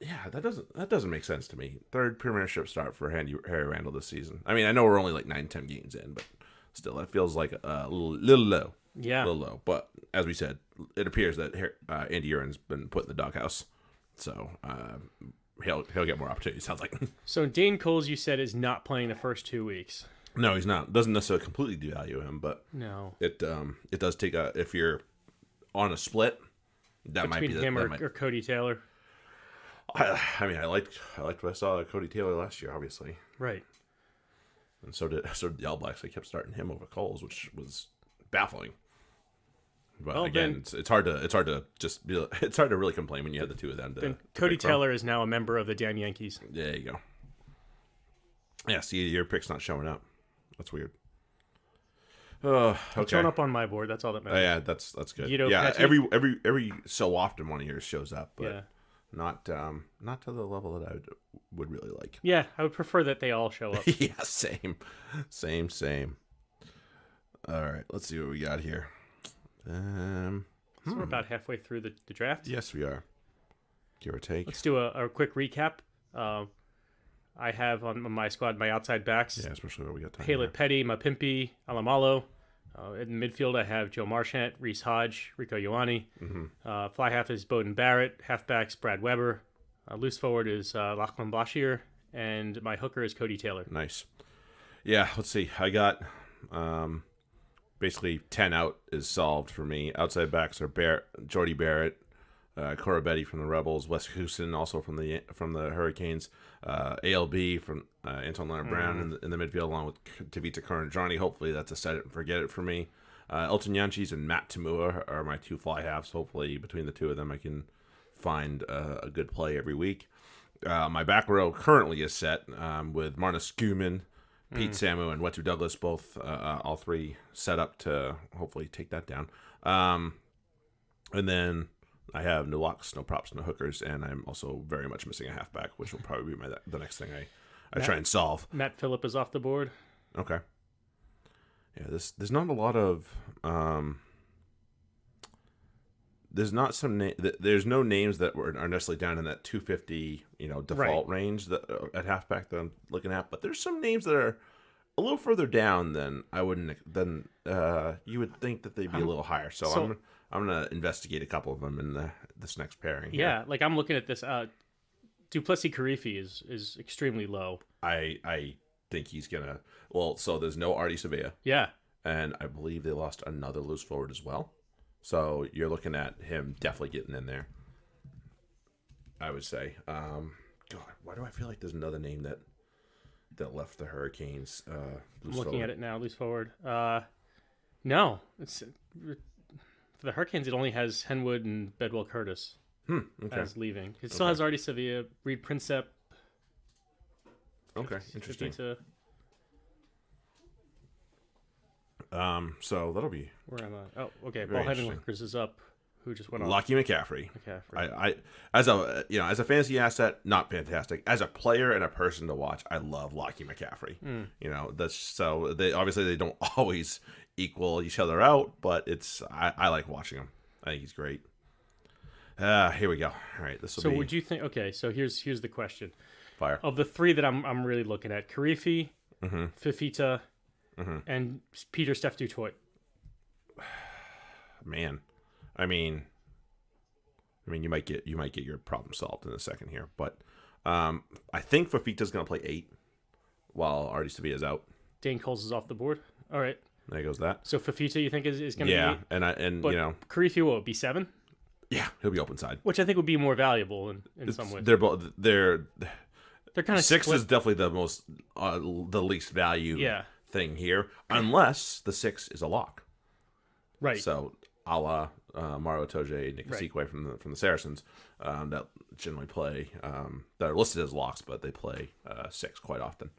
Yeah, that doesn't make sense to me. Third premiership start for Harry Randall this season. I mean, I know we're only like 9-10 games in, but still, that feels like a little low. Yeah, a little low. But as we said, it appears that Andy Urin's been put in the doghouse, so he'll get more opportunities. Sounds like. So Dane Coles, you said, is not playing the first 2 weeks. No, he's not. Doesn't necessarily completely devalue him, but No, it does take if you're on a split, that might be between him or Cody Taylor. I mean, I liked what I saw of Cody Taylor last year, obviously, Right. and so did the All Blacks. They kept starting him over Coles, which was baffling. But Well, again, it's hard to just it's hard to really complain when you have the two of them. To Cody pick from. Taylor is now a member of the Dan Yankees. There you go. Yeah, see, your pick's not showing up. That's weird. Okay. It's showing up on my board. That's all that Oh, matters. yeah, that's good. Guido Yeah, Petty? every so often one of yours shows up, but Yeah. not to the level that I would really like. Yeah, I would prefer that they all show up. Yeah, same. All right, let's see what we got here. So we're about halfway through the draft. Yes, we are. Give or take. Let's do a quick recap. I have on my squad my outside backs. Yeah, especially when we got time. Haley Petty, Mapimpi, Alamalo. In the midfield, I have Joe Marchant, Reese Hodge, Rico Ioane. Mm-hmm. Fly half is Bowden Barrett. Halfbacks, Brad Weber. Loose forward is Lachlan Blashier. And my hooker is Cody Taylor. Nice. Yeah, let's see. I got basically 10 out is solved for me. Outside backs are Jordy Barrett, Cora Betty from the Rebels, Wes Houston also from the Hurricanes, ALB from Anton Leonard Brown in the midfield along with Tavita Karanjani. Hopefully that's a set it and forget it for me. Elton Yanchis and Matt Tamua are my two fly halves. Hopefully between the two of them I can find a good play every week. My back row currently is set with Marna Skuman, Pete Samu, and Wetu Douglas, both all three set up to hopefully take that down. And then I have no locks, no props, no hookers, and I'm also very much missing a halfback, which will probably be the next thing I try and solve. Matt Phillip is off the board. Okay. Yeah, there's not a lot of there's not some there's no names that are necessarily down in that 250 default range that at halfback that I'm looking at, but there's some names that are a little further down than you would think that they'd be a little higher. So I'm gonna investigate a couple of them in this next pairing. Yeah, like I'm looking at this. Duplessis Karifi is extremely low. I think he's gonna. Well, so there's no Artie Sevilla. Yeah, and I believe they lost another loose forward as well. So you're looking at him definitely getting in there. I would say. God, why do I feel like there's another name that left the Hurricanes? I'm looking at it now. Loose forward. No, it's for the Hurricanes. It only has Henwood and Bedwell Curtis as leaving. It still has Artie Sevilla, Reed Princep. Okay, interesting. 50 to... So that'll be. Where am I? Oh, okay. Ball having hookers is up. Who just went off? Lockie McCaffrey. I as a fantasy asset, not fantastic. As a player and a person to watch, I love Lockie McCaffrey. They don't always equal each other out, but I like watching him. I think he's great. Here we go. All right, this will be. So would you think? Okay, so here's the question. Fire. Of the three that I'm really looking at, Karifi, Fifita, and Peter Steph Dutoit. Man, I mean, you might get your problem solved in a second here, but I think Fafita's going to play 8 while Artie Sevilla's out. Dane Coles is off the board. All right. There goes that. So Fafita, you think is going to be 8? Yeah, and But you know, Karifi will be 7, yeah, he'll be open side. which I think would be more valuable in some ways. They're both they're kind of 6 is definitely the most the least value thing here, unless the 6 is a lock. Right. So a la Mario Itoje, Nick Asikwe from the Saracens that generally play that are listed as locks, but they play 6 quite often.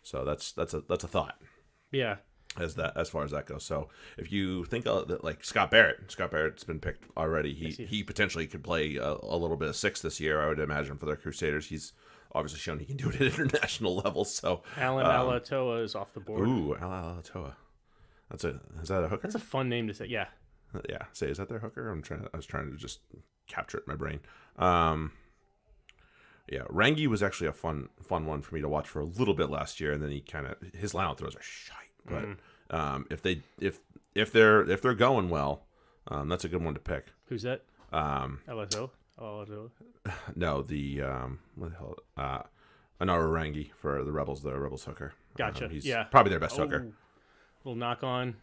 So that's a thought. Yeah. As far as that goes. So if you think that, like Scott Barrett's been picked already. He potentially could play a little bit of 6 this year, I would imagine, for the Crusaders. He's obviously shown he can do it at international level. So Alan Alatoa is off the board. Ooh, Alan Alatoa. Is that a hooker? That's a fun name to say. Yeah. Yeah. Say, is that their hooker? I was trying to just capture it in my brain. Yeah, Rangi was actually a fun one for me to watch for a little bit last year, and then his line out throws are shite. But if they're going well, that's a good one to pick. Who's that? LSO? No, the what the hell? Another Rangi for the Rebels hooker. Gotcha. He's yeah, probably their best hooker. Little knock on,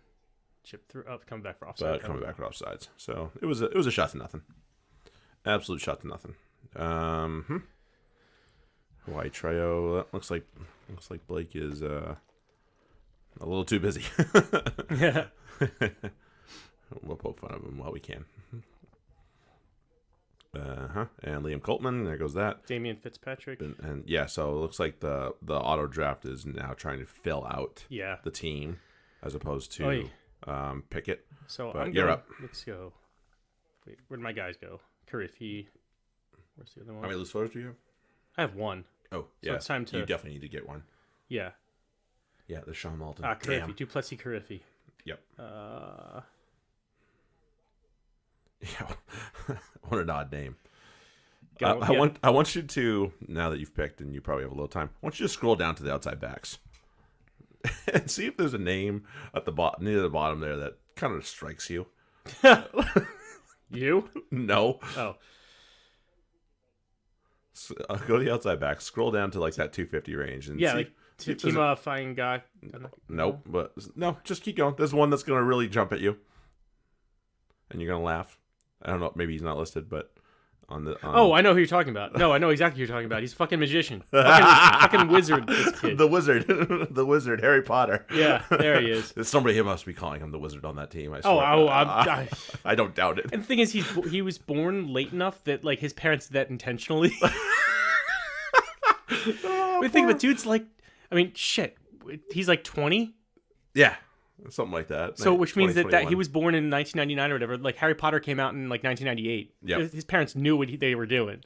chip through, coming back for offside. Coming back for offsides. So it was a shot to nothing. Absolute shot to nothing. Hawaii Trio. That looks like Blake is a little too busy. Yeah. We'll poke fun of him while we can. And Liam Coltman, there goes that. Damian Fitzpatrick. And yeah, so it looks like the auto draft is now trying to fill out the team as opposed to pick it. So but you're up. Let's go. Wait, where'd my guys go? Karifi. Where's the other one? How many loose photos do you have? I have 1. Oh, so it's time to. You definitely need to get one. Yeah. Yeah, there's Sean Malton. Karifi. Duplessis Karifi. Yep. Yeah. What an odd name. I want you to, now that you've picked and you probably have a little time, I want you to scroll down to the outside backs and see if there's a name at the bottom, near the bottom there, that kind of strikes you. You? No. Oh. So, go to the outside back, scroll down to like that 250 range, and see Tima Fine Guy. Nope, but no, just keep going. There's one that's going to really jump at you, and you're going to laugh. I don't know, maybe he's not listed, but Oh, I know who you're talking about. No, I know exactly who you're talking about. He's a fucking magician. fucking wizard, this kid. The wizard. The wizard, Harry Potter. Yeah, there he is. Somebody must be calling him the wizard on that team, I swear. I don't doubt it. And the thing is, he was born late enough that like his parents did that intentionally. Think of it, dude's like, I mean, shit. He's like 20? Yeah. Something like that. So, which means that he was born in 1999 or whatever. Like, Harry Potter came out in, like, 1998. Yeah. His parents knew what they were doing.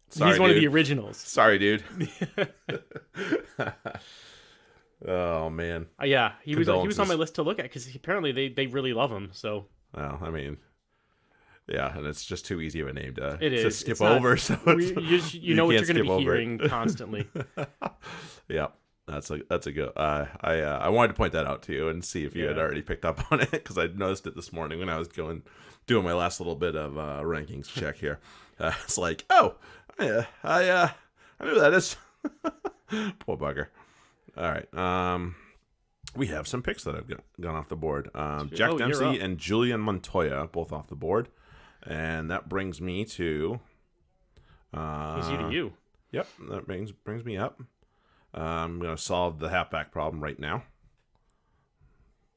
Sorry, he's one of the originals. Sorry, dude. Oh, man. Yeah, he was on my list to look at because apparently they really love him, so. Well, I mean, yeah, and it's just too easy of a name to skip it's over. Not, so you know what you're going to be hearing constantly. Yeah. That's a good. I wanted to point that out to you and see if you had already picked up on it because I noticed it this morning when I was doing my last little bit of rankings check here. It's like, oh, yeah, I knew who that is. Poor bugger. All right. We have some picks that have gone off the board. Jack Dempsey and Julian Montoya both off the board, and that brings me to. Brings you to you. Yep, that brings me up. I'm going to solve the halfback problem right now.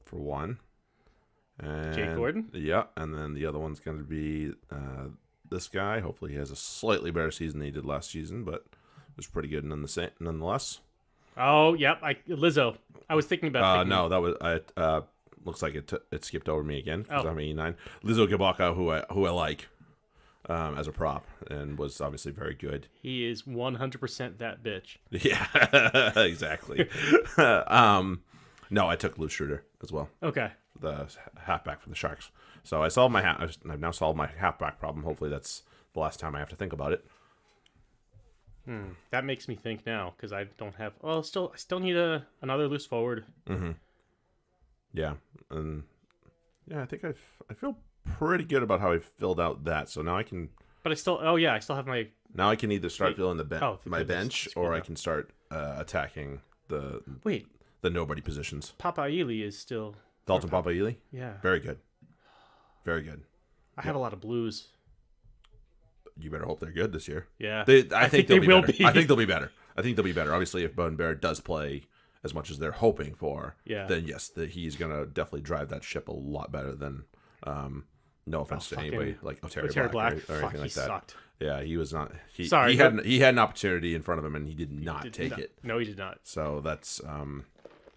For one. And, Jake Gordon? Yeah, and then the other one's going to be this guy. Hopefully he has a slightly better season than he did last season, but it was pretty good nonetheless. Oh, yep. Lizzo. I was thinking about no, that was looks like it skipped over me again because I'm 89. Lizzo Gibaka, who I like. As a prop, and was obviously very good. He is 100% that bitch. Yeah, exactly. No, I took Lou Schroeder as well. Okay. The halfback for the Sharks. So I solved I've now solved my halfback problem. Hopefully that's the last time I have to think about it. That makes me think now because I don't have. Well, I still need another loose forward. Mm-hmm. Yeah, and yeah, I think I feel pretty good about how I filled out that. So now I can. But I still have my. Now I can either start Wait. filling my Goodness. bench, or I can start attacking the Wait, nobody positions. Papa Ely is still. Dalton Papali'i? Yeah. Very good. Very good. I have a lot of blues. You better hope they're good this year. Yeah. I think they will better. be. I think they'll be better. I think they'll be better. Obviously, if Bone Bear does play as much as they're hoping for, then yes, he's going to definitely drive that ship a lot better than, no offense to anybody, like Oteri Black or anything like that. Sucked. Yeah, he was not. He had an opportunity in front of him, and he did not take it. No, he did not. So that's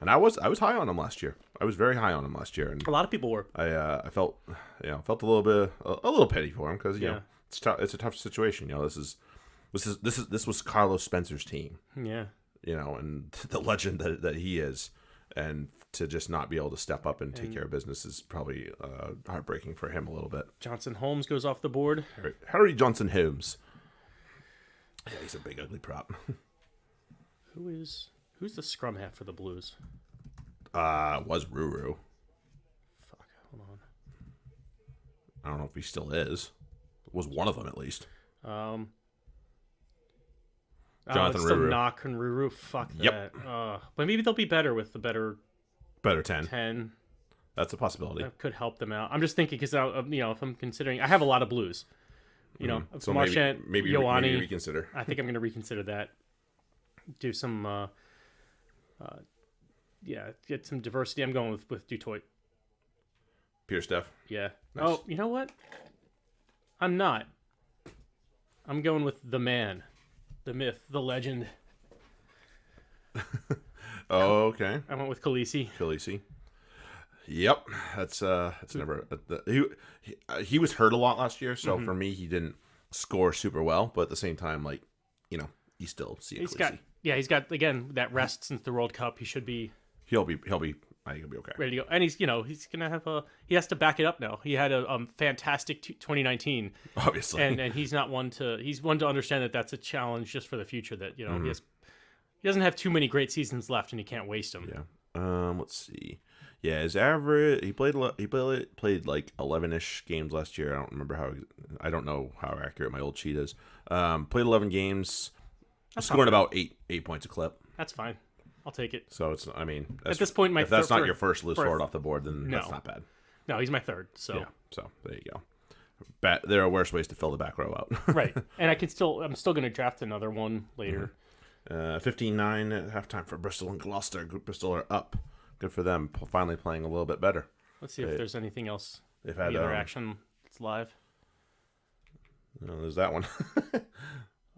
and I was high on him last year. I was very high on him last year, and A lot of people were. I felt a little pity for him because you know it's tough. It's a tough situation. You know, this was Carlos Spencer's team. Yeah. You know, and the legend that he is, and to just not be able to step up and take care of business is probably heartbreaking for him a little bit. Johnson Holmes goes off the board. Harry Johnson Holmes. Yeah, he's a big ugly prop. Who's the scrum half for the Blues? Was Ruru. Fuck, hold on. I don't know if he still is. Was one of them at least. Jonathan Ruru. Knock and Ruru. Fuck that. Yep. But maybe they'll be better with the better 10. That's a possibility. That could help them out. I'm just thinking because if I'm considering, I have a lot of Blues. You know, so Marchant, maybe Ioane. reconsider. I think I'm going to reconsider that. Do some, get some diversity. I'm going with Dutoit. Pure Steph. Yeah. Nice. Oh, you know what? I'm not. I'm going with the man, the myth, the legend. Oh, okay. I went with Khaleesi. Khaleesi. Yep, that's never. He was hurt a lot last year, so for me, he didn't score super well. But at the same time, like you still see a Khaleesi. He's got again that rest since the World Cup. He should be. He'll be. I think he'll be okay. Ready to go, and he's gonna have he has to back it up now. He had a fantastic 2019, obviously, and he's one to understand that that's a challenge just for the future. That he doesn't have too many great seasons left, and he can't waste them. Yeah. Let's see. Yeah, his average. He played like 11-ish games last year. I don't know how accurate my old sheet is. Played 11 games, scoring about 8 points a clip. That's fine. I'll take it. So it's. I mean, at this point, if that's not your first loose forward off the board, then that's not bad. No, he's my third. So yeah. So there you go. There are worse ways to fill the back row out. Right, and I'm still going to draft another one later. 15-9 at halftime for Bristol and Gloucester. Bristol are up. Good for them. Finally playing a little bit better. Let's see if there's anything else. They've had other action that's live. No, there's that one.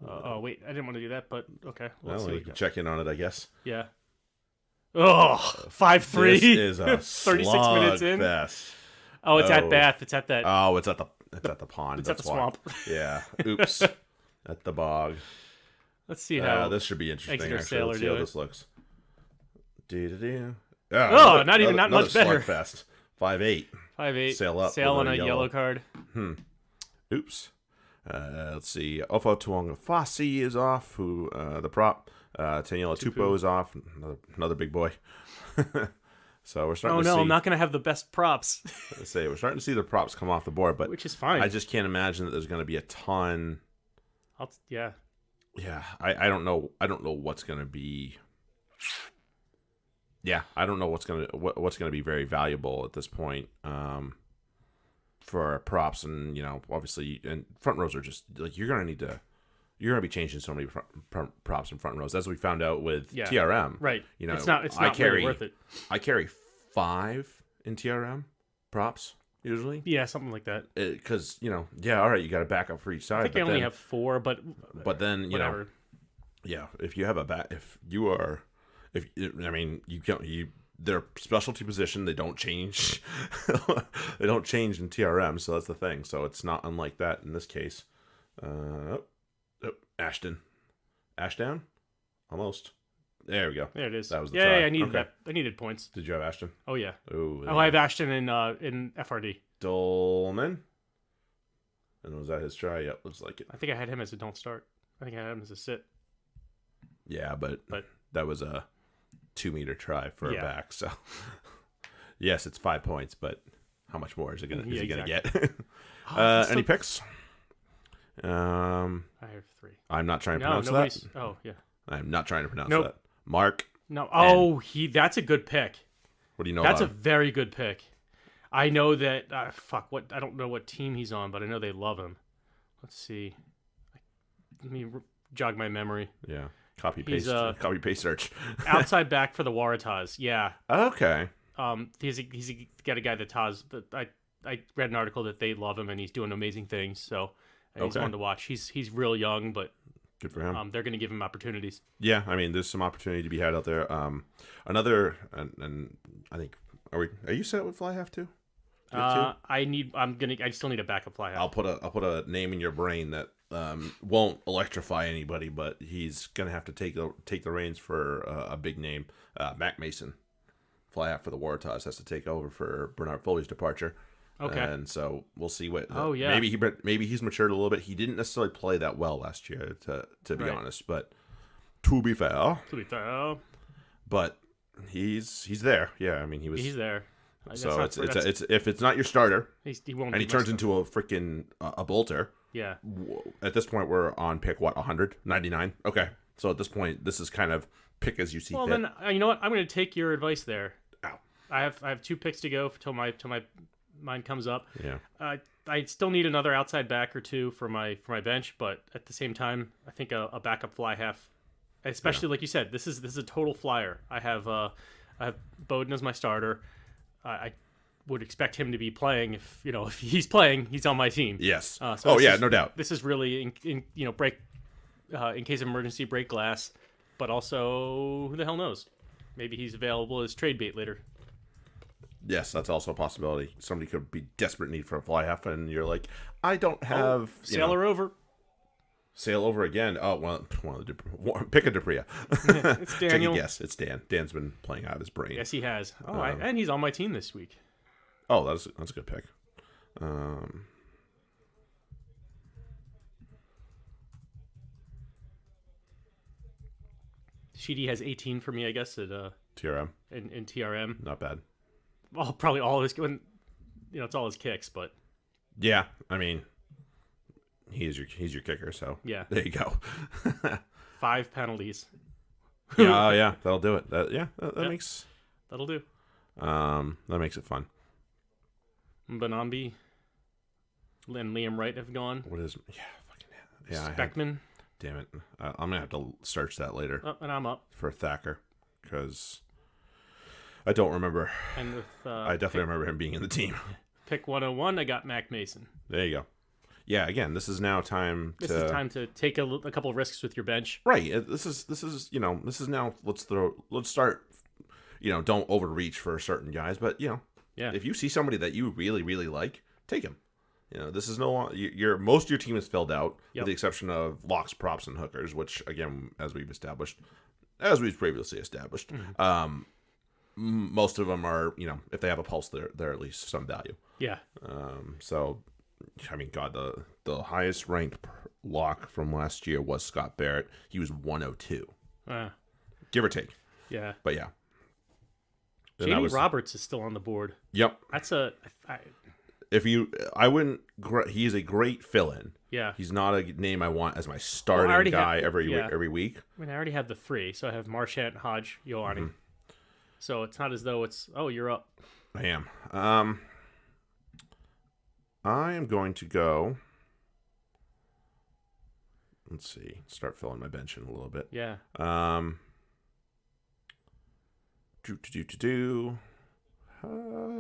Oh wait, I didn't want to do that, but okay. Well, you can check in on it, I guess. Yeah. Oh, 5-3. This is a 36 minutes in. Fest. Oh, it's at Bath. It's at that. Oh, it's at the pond. It's at the swamp. Yeah. Oops. At the bog. Let's see how this should be interesting. Exeter Actually, Sailor let's see how do this looks. Oh, not much better. Slugfest. 5-8. 5-8. Sail up. Sail on a yellow card. Oops. Let's see. Ofo Tuonga Fassi is off. Who the prop? Taniela Tupou is off. Another big boy. So we're starting to see. Oh no, I'm not going to have the best props. We're starting to see the props come off the board, but which is fine. I just can't imagine that there's going to be a ton. Yeah. Yeah, I don't know. I don't know what's going to be. Yeah, I don't know what's going to be very valuable at this point for props, and obviously, and front rows are just like you're going to be changing so many props and front rows, as we found out with TRM. Right. It's not really worth it. I carry 5 in TRM props usually. Yeah, something like that. Because all right, you got a backup for each side. I think I only have 4, but then whatever. If you have they're specialty position. They don't change. They don't change in TRM, so that's the thing. So it's not unlike that in this case. Ashdown, almost. There we go. There it is. That was the try. try. I needed that. I needed points. Did you have Ashdown? Oh yeah. Oh, I have Ashton in FRD. Dolman. And was that his try? Yep, looks like it. I think I had him as a don't start. I think I had him as a sit. Yeah, but that was a 2-meter try for a back. So yes, it's 5 points, but how much more is he gonna get? Any picks? I have 3. I'm not trying to pronounce that. Oh yeah. I'm not trying to pronounce that. Mark. No. Oh, that's a good pick. What do you know? That's about a very good pick. I know that. I don't know what team he's on, but I know they love him. Let's see. Let me jog my memory. Yeah. Copy paste search. Outside back for the Waratahs. Yeah. Okay. He's got a guy that Taz. I read an article that they love him and he's doing amazing things. So he's one to watch. He's real young, but good for him. They're going to give him opportunities. Yeah, I mean, there's some opportunity to be had out there. Another, and I think, are you set with fly half too? I still need a backup fly half. I'll put a name in your brain that won't electrify anybody, but he's gonna have to take the reins for a big name. Mac Mason, fly half for the Waratahs, has to take over for Bernard Foley's departure. Okay. And so we'll see what. Yeah. Maybe he's matured a little bit. He didn't necessarily play that well last year, to be honest. But to be fair. But he's there. Yeah, I mean he's there. So it's if it's not your starter, he won't. And he turns into a freaking a bolter. Yeah. At this point, we're on pick 199. Okay. So at this point, this is kind of pick as you see fit. Well, then you know what? I'm going to take your advice there. Ow. I have 2 picks to go till my mine comes up. Yeah. I still need another outside back or 2 for my bench, but at the same time, I think a backup fly half, especially like you said, this is a total flyer. I have Bowden as my starter. I would expect him to be playing. If he's playing, he's on my team. Yes. No doubt. This is really in break in case of emergency, break glass, but also who the hell knows? Maybe he's available as trade bait later. Yes, that's also a possibility. Somebody could be desperate need for a fly half, and you're like, I don't have sail her over. Sail over again. Oh, one of the pick a Duper. It's Daniel. Take a guess. It's Dan. Dan's been playing out of his brain. Yes, he has. And he's on my team this week. Oh, that's a good pick. Sheedy has 18 for me, I guess, at TRM. In TRM. Not bad. Well, probably all his it's all his kicks, but yeah, I mean, he's your kicker, so yeah, there you go. 5 penalties. yeah, that'll do it. That'll do. That makes it fun. Bonambi and Liam Wright have gone. What is? Yeah. Speckman. Damn it! I'm gonna have to search that later. Oh, and I'm up for Thacker because I don't remember. And with I definitely remember him being in the team. Pick 101. I got Mac Mason. There you go. Yeah. Again, this is now time. This is time to take a couple of risks with your bench. Right. This is now. Let's start. Don't overreach for certain guys, but if you see somebody that you really really like, take him. This is no longer most of your team is filled out, with the exception of locks, props, and hookers, which again, as we've previously established, most of them are, if they have a pulse, they're at least some value. Yeah. So, I mean, God, the highest ranked lock from last year was Scott Barrett. He was 102, give or take. Yeah. But yeah. Jamie Roberts is still on the board. Yep. That's he's a great fill-in. Yeah. He's not a name I want as my starting guy every week. I mean, I already have the 3, so I have Marchant, Hodge, Ioane. Mm-hmm. So it's not as though you're up. I am. I am going to go. Let's see. Start filling my bench in a little bit. Yeah. How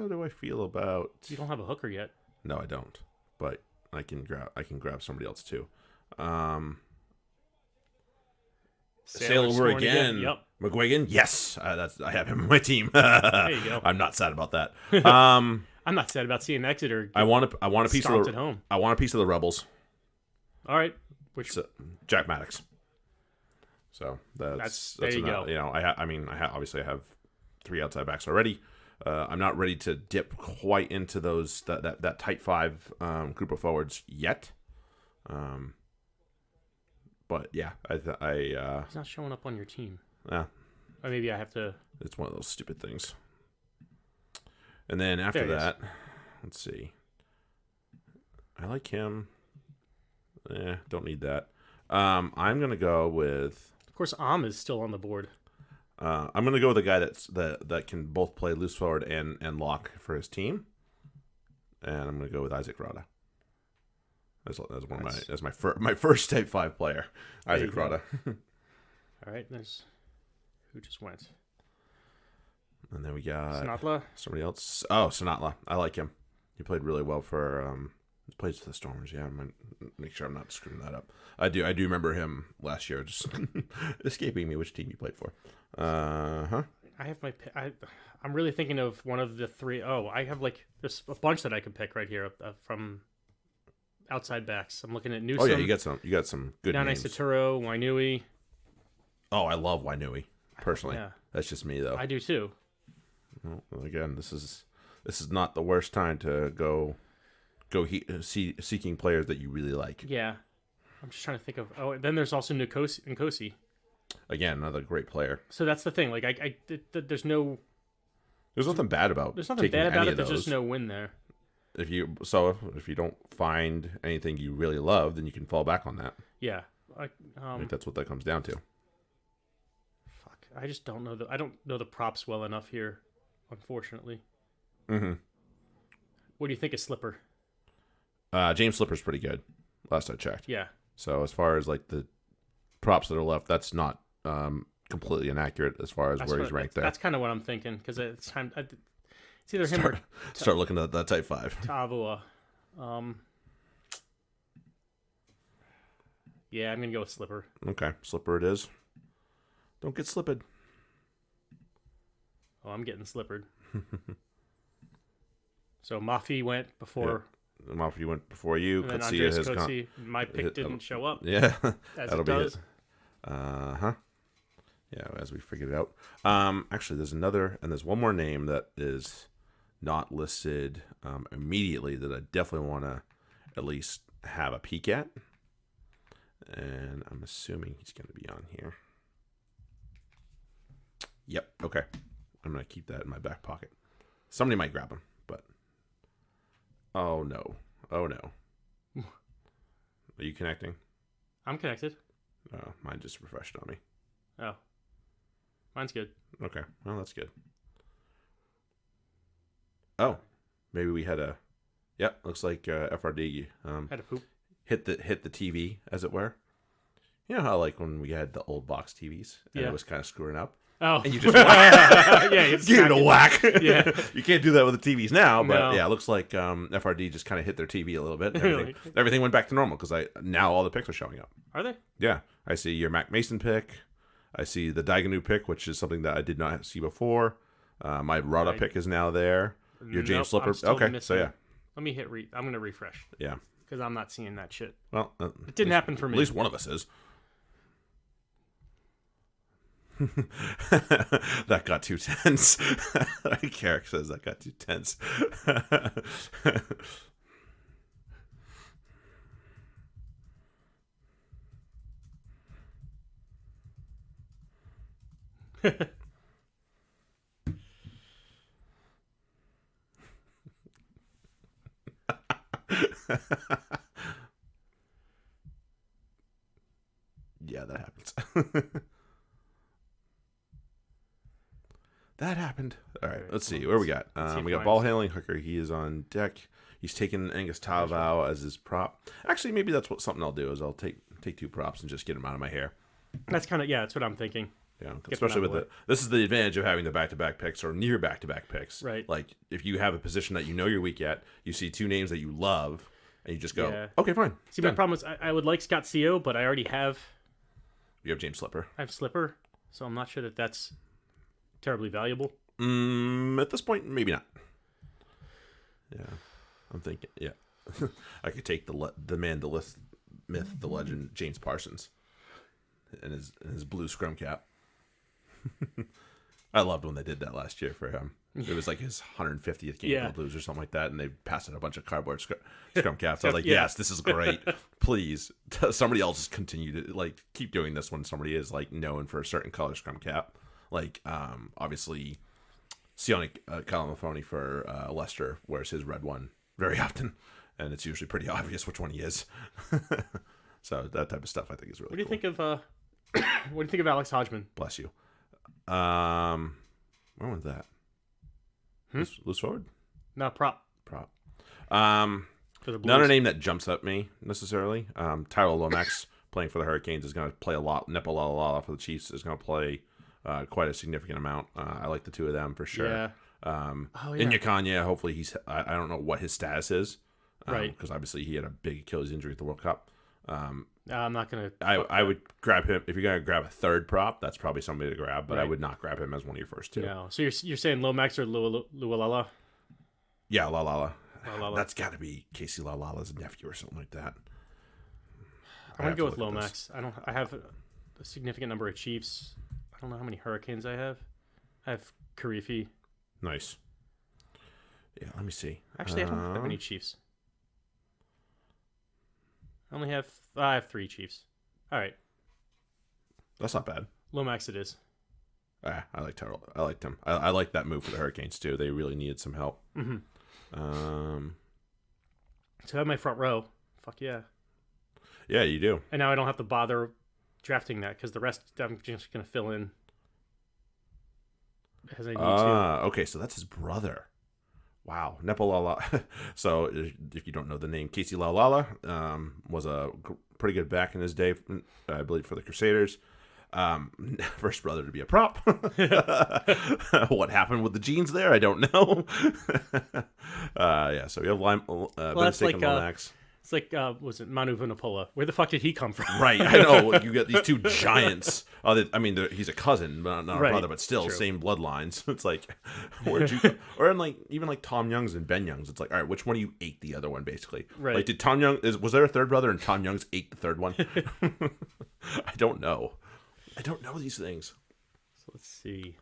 do I feel about? You don't have a hooker yet. No, I don't. But I can grab somebody else too. Sail over again. Yep. McGuigan. Yes, I have him on my team. There you go. I'm not sad about that. I'm not sad about seeing Exeter. I want a piece of at home. I want a piece of the Rebels. All right. Jack Maddox. So that's there you go. I have 3 outside backs already. I'm not ready to dip quite into that tight 5 group of forwards yet. But yeah, He's not showing up on your team. yeah, Or maybe I have to. it's one of those stupid things. And then after that, let's see. I like him. Don't need that. I'm gonna go with. Of course, is still on the board. I'm gonna go with a guy that can both play loose forward and lock for his team. And I'm gonna go with Isaac Rada. That's my first Type 5 player, Isaac Rada. All right, there's who just went. And then we got Sinatla. Somebody else. Oh, Sinatla. I like him. He played really well for. He plays for the Stormers. Yeah, I'm gonna make sure I'm not screwing that up. I do remember him last year. Just escaping me which team he played for. I have my. I'm really thinking of one of the three. Oh, I have there's a bunch that I could pick right here from outside backs. I'm looking at Newsom. Oh yeah, you got some good names. Saturo, Wainui. Oh, I love Wainui personally. Yeah. That's just me though. I do too. Well, again, this is not the worst time to go seeking players that you really like. Yeah, I'm just trying to think of. Oh, then there's also Nkosi. Again, another great player. So that's the thing. There's nothing bad about. There's nothing bad about it. There's just no win there. If you don't find anything you really love, then you can fall back on that. Yeah, I think that's what that comes down to. Fuck, I just don't know I don't know the props well enough here, unfortunately. Mm-hmm. What do you think of Slipper? James Slipper's pretty good. Last I checked. Yeah. So as far as the props that are left, that's not completely inaccurate as far as where he's ranked there. That's kind of what I'm thinking because it's time. It's either him or start looking at that Type 5. Tavua. Yeah, I'm gonna go with Slipper. Okay, Slipper it is. Don't get slipped. Oh, I'm getting slippered. So Mafi went before. Yeah. Mafi went before you. And then my pick didn't show up. Yeah, as it does. Yeah, as we figured it out. Actually, there's one more name that is not listed immediately that I definitely want to at least have a peek at. And I'm assuming he's going to be on here. Yep, okay. I'm going to keep that in my back pocket. Somebody might grab him, but... Oh, no. Are you connecting? I'm connected. Oh, mine just refreshed on me. Oh. Mine's good. Okay, well, that's good. Oh, maybe we had a... Yep, looks like FRD had a poop. Hit the TV, as it were. You know how when we had the old box TVs and it was kind of screwing up? Oh. And you just whack. Yeah, you give it a whack. Yeah. You can't do that with the TVs now, but yeah, it looks like FRD just kind of hit their TV a little bit. Everything went back to normal because now all the picks are showing up. Are they? Yeah. I see your Mac Mason pick. I see the Daiganu pick, which is something that I did not see before. My Rada pick is now there. Your James Slipper. Okay, missing. So yeah. Let me hit I'm going to refresh. Yeah. Because I'm not seeing that shit. Well, it didn't happen for me. At least one of us is. That got too tense. Carrick says that got too tense. Yeah, that happens. That happened. All right, let's see. Where we got? We got ball handling hooker. He is on deck. He's taking Angus Tavau as his prop. Actually, maybe that's something I'll do is I'll take 2 props and just get them out of my hair. That's kind of that's what I'm thinking. Yeah, especially with this is the advantage of having the back-to-back picks or near back-to-back picks. Right. Like if you have a position that you know you're weak at, you see 2 names that you love, and you just go, okay, fine. See, my problem is I would like Scott Co, but I already have. You have James Slipper. I have Slipper, so I'm not sure that that's terribly valuable. At this point, maybe not. Yeah, I'm thinking. Yeah, I could take the man, the myth, the legend, James Parsons, and his blue scrum cap. I loved when they did that last year for him. It was like his 150th game Yeah. for the Blues or something like that, and they passed out a bunch of cardboard scrum caps. I was like, Yeah. yes, this is great. Please, somebody else just continue to like keep doing this when somebody is like known for a certain color scrum cap. Like, obviously, Sione Kalamafoni for Leicester wears his red one very often, and it's usually pretty obvious which one he is. So that type of stuff I think is really What do you cool. think of what do you think of Alex Hodgman? Bless you. Where was that? Loose forward? No, prop Prop. for the Blues. Not a name that jumps at me necessarily. Tyler Lomax playing for the Hurricanes is going to play a lot. Nepalalala for the Chiefs is going to play quite a significant amount. I like the two of them for sure. Yeah. Inyakanya, hopefully he's. I don't know what his status is, Right. Because obviously he had a big Achilles injury at the World Cup. I'm not gonna. I would grab him if you're going to grab a third prop. That's probably somebody to grab, but I Right. would not grab him as one of your first two. No. So you're saying Lomax or Lualala? Yeah, Lalala. Lalala. That's got to be Casey Lalala's nephew or something like that. I'm gonna go with Lomax. I have a significant number of Chiefs. I don't know how many Hurricanes I have. I have Karifi. Nice. Yeah, let me see. Actually, I don't have that many Chiefs. I have 3 Chiefs. All right, That's not bad. Lomax it is. I liked Terrell. I liked him. I liked that move for the Hurricanes too. They really needed some help. Mm-hmm. Um, So I have my front row. Fuck yeah. yeah, you do. And now I don't have to bother drafting that because the rest I'm just gonna fill in as I need to. Okay, so that's his brother. Wow, Nepalala. So if you don't know the name, Casey Laulala was a pretty good back in his day, I believe, for the Crusaders. First brother to be a prop. What happened with the genes there? I don't know. Yeah, so we have That's like Lomax. it's like was it Manu Vunipola? Where the fuck did he come from? Right, I know. You got these two giants. He's a cousin, but not a Right, brother, but still true. same bloodlines. It's like, where'd you? Or in like even like Tom Young's and Ben Young's. It's like, all right, which one of you ate the other one? Basically, Right. Like, did Tom Young was there a third brother and Tom Young's ate the third one? I don't know. I don't know these things. So let's see.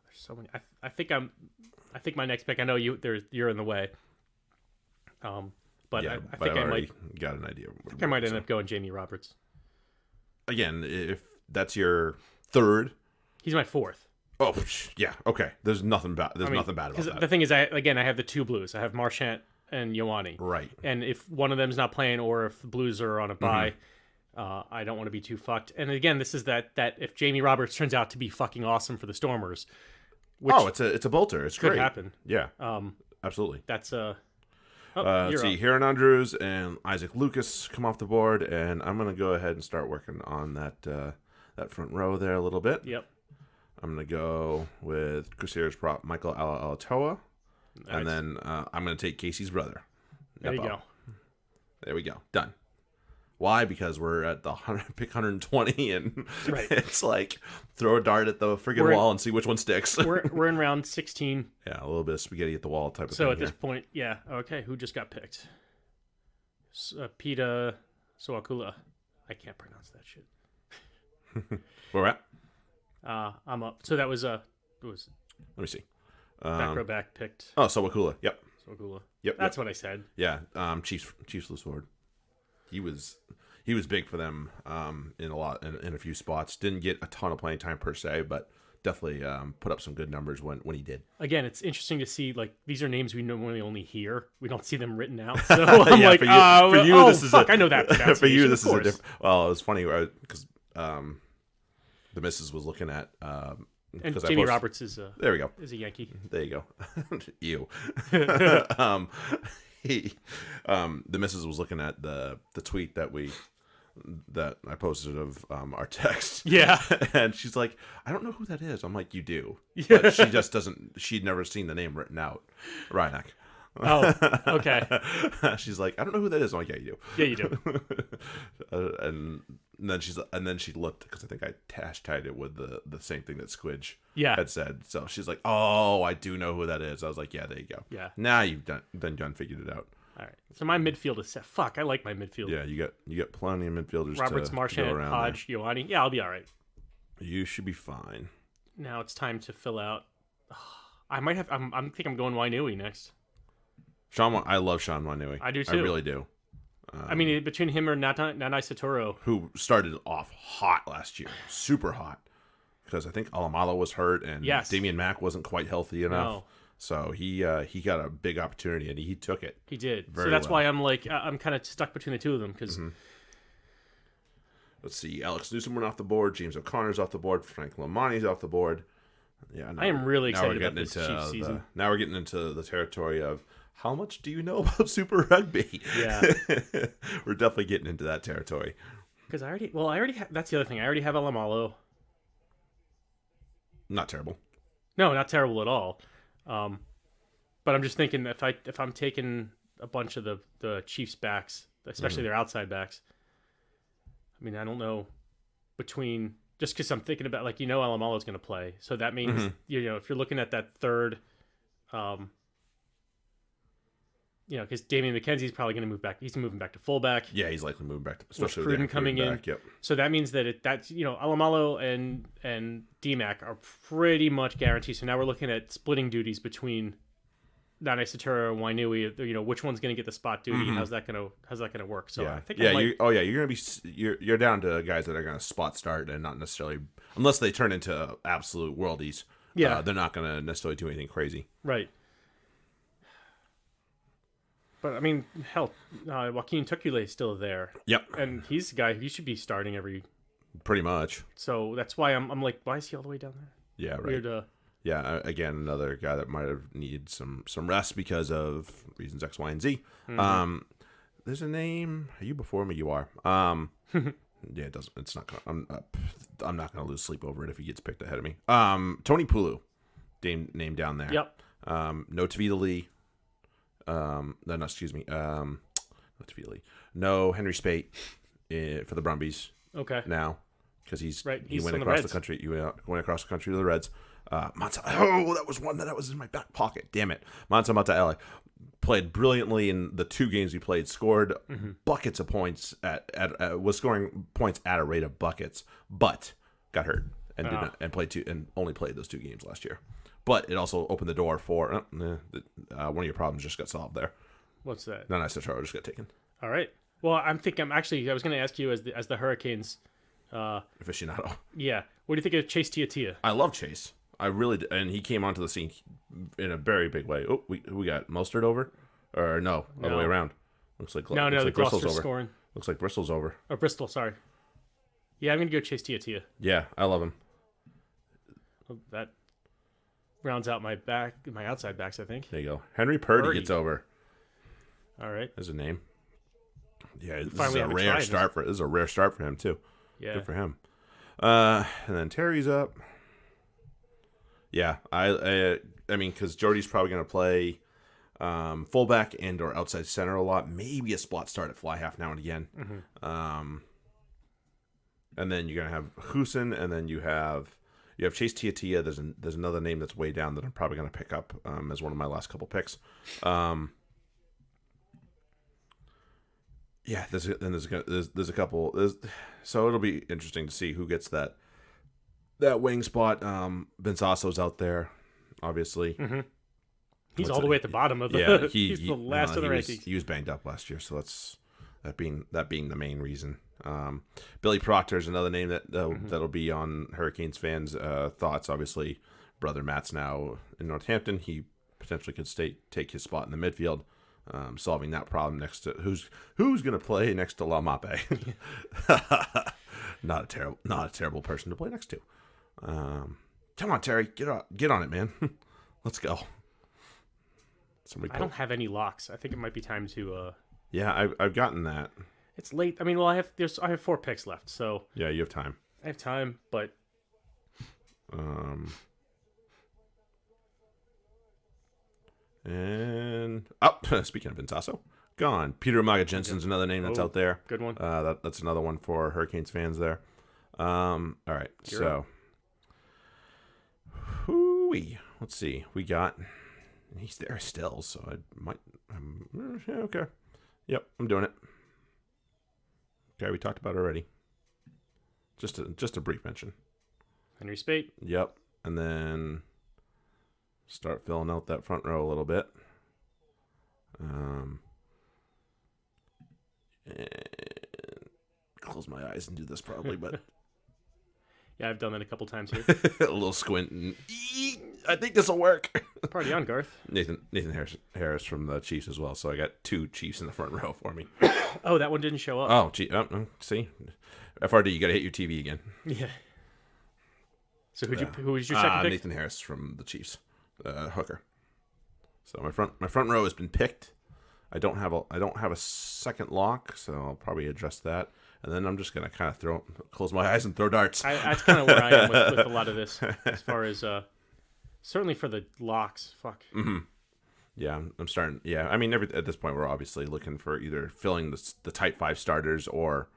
There's so many. I think my next pick. I know you're in the way. But Yeah, I but think I've I already might. got an idea. I might end up going Jamie Roberts. Again, if that's your third. He's my 4th. Oh yeah, okay. There's nothing bad. Nothing bad about Because that. the thing is, I have the 2 Blues. I have Marchant and Ioane. Right. And if one of them's not playing, or if the Blues are on a bye, Mm-hmm. I don't want to be too fucked. And again, this is that if Jamie Roberts turns out to be fucking awesome for the Stormers, which it's a bolter. It's could great. happen. Yeah. Absolutely. That's Let's see, Heron Andrews and Isaac Lucas come off the board, and I'm going to go ahead and start working on that front row there a little bit. Yep. I'm going to go with Crusaders prop Michael Alatoa, Nice. and then I'm going to take Casey's brother. There you Nepo. go. There we go. Done. Why? Because we're at the pick 120, and Right. it's like throw a dart at the friggin' We're in- wall and see which one sticks. We're in round 16. Yeah, a little bit of spaghetti at the wall type of So thing. at this point, yeah. Okay, who just got picked? Pita Soakula. I can't pronounce that shit. Where we're at? I'm up. So that was it was Let me see. back row back picked Oh, Sowakula. Yep. Soakula. Yep. That's what I said. Yeah, Chiefs loose forward. He was big for them in a few spots. Didn't get a ton of playing time per se, but definitely put up some good numbers when he did. Again, it's interesting to see, like, these are names we normally only hear. We don't see them written out. So I'm Yeah, like, for you, this is fuck, I know that pronunciation. for you, this of is a course. different. Well, it was funny because the missus was looking at. And 'cause I Jamie posted- Roberts is a Yankee. There you go. Ew. The missus was looking at the tweet that I posted of our text. Yeah. And she's like, I don't know who that is. I'm like, you do. Yeah. But she just doesn't, she'd never seen the name written out. Ryanak. Oh, okay. She's like, I don't know who that is. I'm like, yeah, you do. Yeah, you do. And then she looked, because I think I hashtagged it with the same thing that Squidge Yeah. had said. So she's like, oh, I do know who that is. I was like, yeah, there you go. Yeah. Now you've done figured it out. All right. So my midfield is set. Fuck, I like my midfield. Yeah, you got plenty of midfielders Roberts, to Marchant, go around Hodge, Ioane. Yeah, I'll be all right. there. You should be fine. now it's time to fill out. I might have. I think I'm going Wainui next. I love Sean Wanui. I do too. I really do. I mean, between him or Nanai Satoru, who started off hot last year, super hot, because I think Alamalo was hurt and Damian Mack wasn't quite healthy enough. No. So he got a big opportunity and he took it. He did. So that's why I'm like I'm kind of stuck between the two of them because. Mm-hmm. Let's see. Alex Newsom went off the board. James O'Connor's off the board. Frank Lomani's off the board. Yeah, I am really excited about this Chiefs season. Now we're getting into the territory of how much do you know about Super Rugby? Yeah, we're definitely getting into that territory. Because I already have. That's the other thing. I already have Alamalo. Not terrible. No, not terrible at all. But I'm just thinking if I'm taking a bunch of the Chiefs backs, especially their outside backs. I mean, I don't know between just because I'm thinking about Alamalo's going to play, so that means if you're looking at that third, because Damian McKenzie's probably going to move back. He's moving back to fullback. Yeah, he's likely moving back, especially with Cruden coming in. Yep. So that means that Alamalo and DMAC are pretty much guaranteed. So now we're looking at splitting duties between Nanai Satoru and Wainui. Which one's going to get the spot duty? How's that going to work? So I think you're going to be you're down to guys that are going to spot start and not necessarily unless they turn into absolute worldies. Yeah, they're not going to necessarily do anything crazy. Right. But I mean, hell, Joaquin Tukule is still there. Yep. And he's the guy he should be starting every. Pretty much. So that's why I'm like, why is he all the way down there? Yeah. Right. Weird. Yeah, again, another guy that might have needed some rest because of reasons X, Y, and Z. Mm-hmm. There's a name. Are you before me? You are. Yeah, it doesn't. It's not. I'm not going to lose sleep over it if he gets picked ahead of me. Tony Pulu, name down there. Yep. No Tavita Lee. No, excuse me. No Tavita Lee. No Henry Spate for the Brumbies. Okay. Now, because he went across the country. He went across the country to the Reds. That was one that was in my back pocket. Damn it. Manta Mataele played brilliantly in the two games he played, scored buckets of points was scoring points at a rate of buckets, but got hurt and only played those two games last year. But it also opened the door for one of your problems just got solved there. What's that? Nanai Satoru just got taken. All right. Well, I was going to ask you as the Hurricanes aficionado. Yeah. What do you think of Chase Tiatia? I love Chase. I really did. And he came onto the scene in a very big way. Oh, we got Mostert over, or no, all the way around. Looks like Bristol's over. Scoring. Looks like Bristol's over. Oh, Bristol, sorry. Yeah, I'm gonna go Chase Tiatia. Yeah, I love him. Well, that rounds out my outside backs, I think. There you go. Henry Purdy gets over. All right, there's a name. Yeah, this is a rare start for him too. Yeah, good for him. And then Terry's up. Yeah, I mean, because Jordy's probably going to play fullback and or outside center a lot. Maybe a spot start at fly half now and again. Mm-hmm. And then you're going to have Husin, and then you have Chase Tiatia. There's another name that's way down that I'm probably going to pick up as one of my last couple picks. Yeah, there's a couple. So it'll be interesting to see who gets that wing spot. Bensasso's out there, obviously. Mm-hmm. He's all the way at the bottom of the. Yeah, he's the last of the rankings. He was banged up last year, so that's that being the main reason. Billy Proctor is another name that'll be on Hurricanes fans' thoughts. Obviously, brother Matt's now in Northampton. He potentially could take his spot in the midfield. Solving that problem next to who's going to play next to La Mape. Not a terrible person to play next to. Come on, Terry, get on it, man. Let's go. I don't have any locks. I think it might be time to. Yeah, I've gotten that. It's late. I mean, well, I have 4 picks left, so. Yeah, you have time. I have time, but. And speaking of Bensasso, gone. Peter Umaga Jensen's another name that's out there. Good one. That's another one for Hurricanes fans there. All right, let's see. We got. He's there still, so I might. Yeah, okay. Yep, I'm doing it. Okay, we talked about it already. Just a brief mention. Henry Spate. Yep. and then start filling out that front row a little bit. And close my eyes and do this probably, but Yeah, I've done that a couple times here. a little squint and I think this will work. Party on, Garth. Nathan Harris from the Chiefs as well, so I got 2 Chiefs in the front row for me. Oh, that one didn't show up. Oh, see, FRD, you got to hit your TV again. Yeah. So who was your second pick? Nathan Harris from the Chiefs, hooker. So my front row has been picked. I don't have a second lock, so I'll probably adjust that. And then I'm just gonna kind of close my eyes and throw darts. That's kind of where I am with a lot of this, as far as certainly for the locks. Fuck. Mm-hmm. Yeah, I'm starting. Yeah, I mean, at this point, we're obviously looking for either filling the type 5 starters or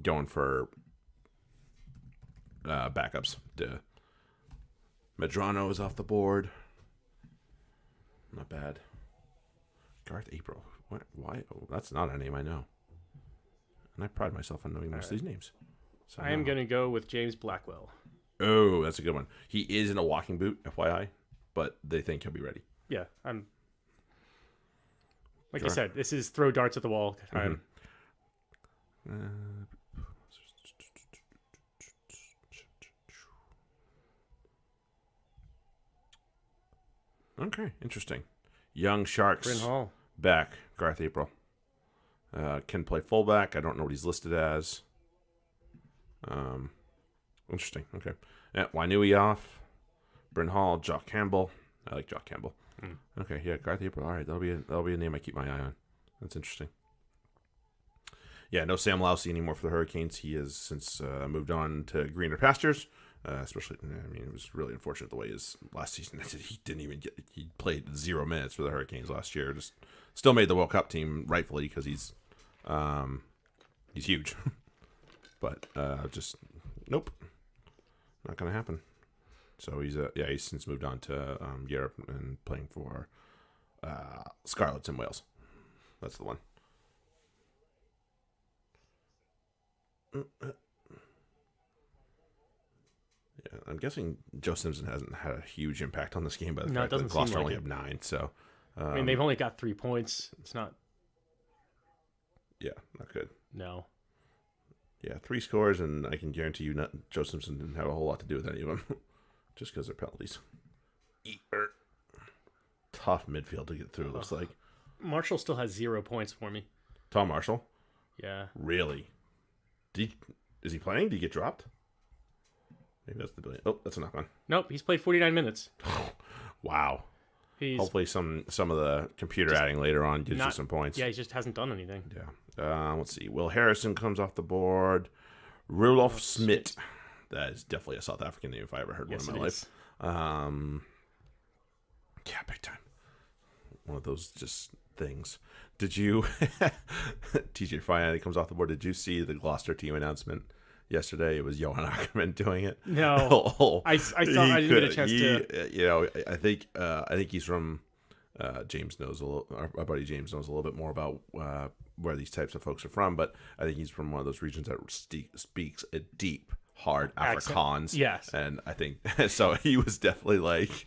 going for backups. Medrano is off the board. Not bad. Garth April. What? Why? Oh, that's not a name I know. And I pride myself on knowing most of these names. So I am going to go with James Blackwell. Oh, that's a good one. He is in a walking boot, FYI, but they think he'll be ready. Yeah, I'm. Like I said, this is throw darts at the wall time. Okay, interesting. Young Sharks. Bryn Hall. Back. Garth April. Can play fullback. I don't know what he's listed as. Interesting. Okay. Yeah, Wainui off. Bryn Hall. Jock Campbell. I like Jock Campbell. Okay, yeah, Garth April. All right, that'll be a name I keep my eye on. That's interesting. Yeah, no Sam Lousy anymore for the Hurricanes. He has since moved on to greener pastures. Especially, I mean, it was really unfortunate the way his last season ended. He played 0 minutes for the Hurricanes last year. Just still made the World Cup team rightfully because he's huge. But just nope, not gonna happen. So he's since moved on to Europe and playing for Scarlets in Wales. That's the one. Yeah, I'm guessing Joe Simpson hasn't had a huge impact on this game, but it doesn't Gloucester seem like only it. have 9. So I mean, they've only got 3 points. It's not. Yeah, not good. No. Yeah, 3 scores, and I can guarantee you, Joe Simpson didn't have a whole lot to do with any of them, just because they're penalties. Tough midfield to get through. Looks like Marshall still has 0 points for me. Tom Marshall. Yeah. Really? Is he playing? Did he get dropped? Maybe that's the billion. Oh, that's a knock on. Nope, he's played 49 minutes. Wow. He's Hopefully some of the computer adding later on gives you some points. Yeah, he just hasn't done anything. Yeah. Let's see. Will Harrison comes off the board. Rudolph Smith. That is definitely a South African name if I ever heard one in my life. Yeah, big time. One of those just things. Did you TJ Fiani comes off the board. Did you see the Gloucester team announcement yesterday? It was Johan Ackerman doing it. No, I saw. I didn't get a chance to. You know, I think he's from. James knows a little. Our buddy James knows a little bit more about where these types of folks are from, but I think he's from one of those regions that speaks a deep, hard Afrikaans. Yes, and I think so. He was definitely like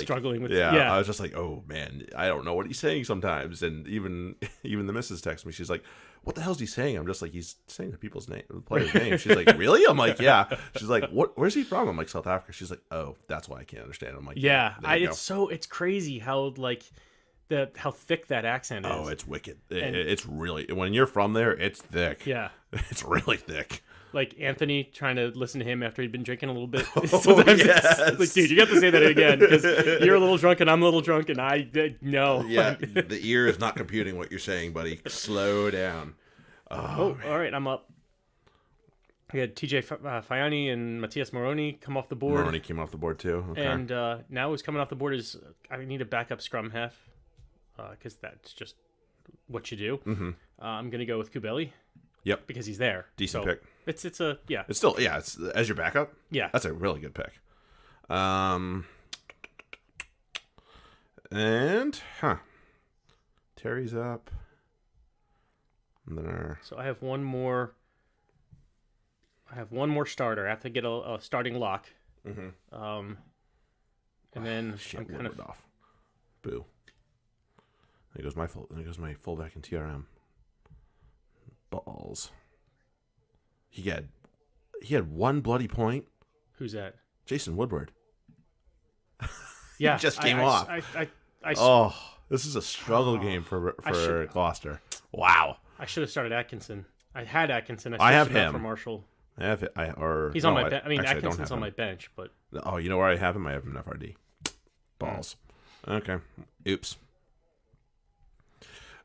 struggling with. Yeah, I was just like, oh man, I don't know what he's saying sometimes. And even the missus texts me. She's like, what the hell is he saying? I'm just like, he's saying the people's name, the player's name. She's like, really? I'm like, yeah. She's like, where's he from? I'm like, South Africa. She's like, oh, that's why I can't understand. I'm like, yeah. It's crazy how how thick that accent is. Oh, it's wicked. It's really, when you're from there, it's thick. Yeah, it's really thick. Like Anthony trying to listen to him after he'd been drinking a little bit. Sometimes it's like, dude, you got to say that again because you're a little drunk and I'm a little drunk and no. Yeah, the ear is not computing what you're saying, buddy. Slow down. Oh, all right, I'm up. We had TJ Fiani and Matias Moroni come off the board. Moroni came off the board too. Okay. And now who's coming off the board is I need a backup scrum half because that's just what you do. Mm-hmm. I'm going to go with Kubeli. Yep. Because he's there. Decent pick. It's It's still, it's as your backup. Yeah. That's a really good pick. And Terry's up. And then So I have one more. I have one more starter. I have to get a starting lock. Mm-hmm. And then Shit, I'm kind of off. Boo. There goes my fullback in TRM. Balls. He had one bloody point. Who's that? Jason Woodward. Yeah, he just came off. This is a struggle game for Gloucester. Wow. I should have started Atkinson. I had Atkinson. I have him for Marshall. I have it. He's on my bench. I mean, Atkinson's on my bench, but oh, you know where I have him? I have him in FRD. Balls. Okay. Oops.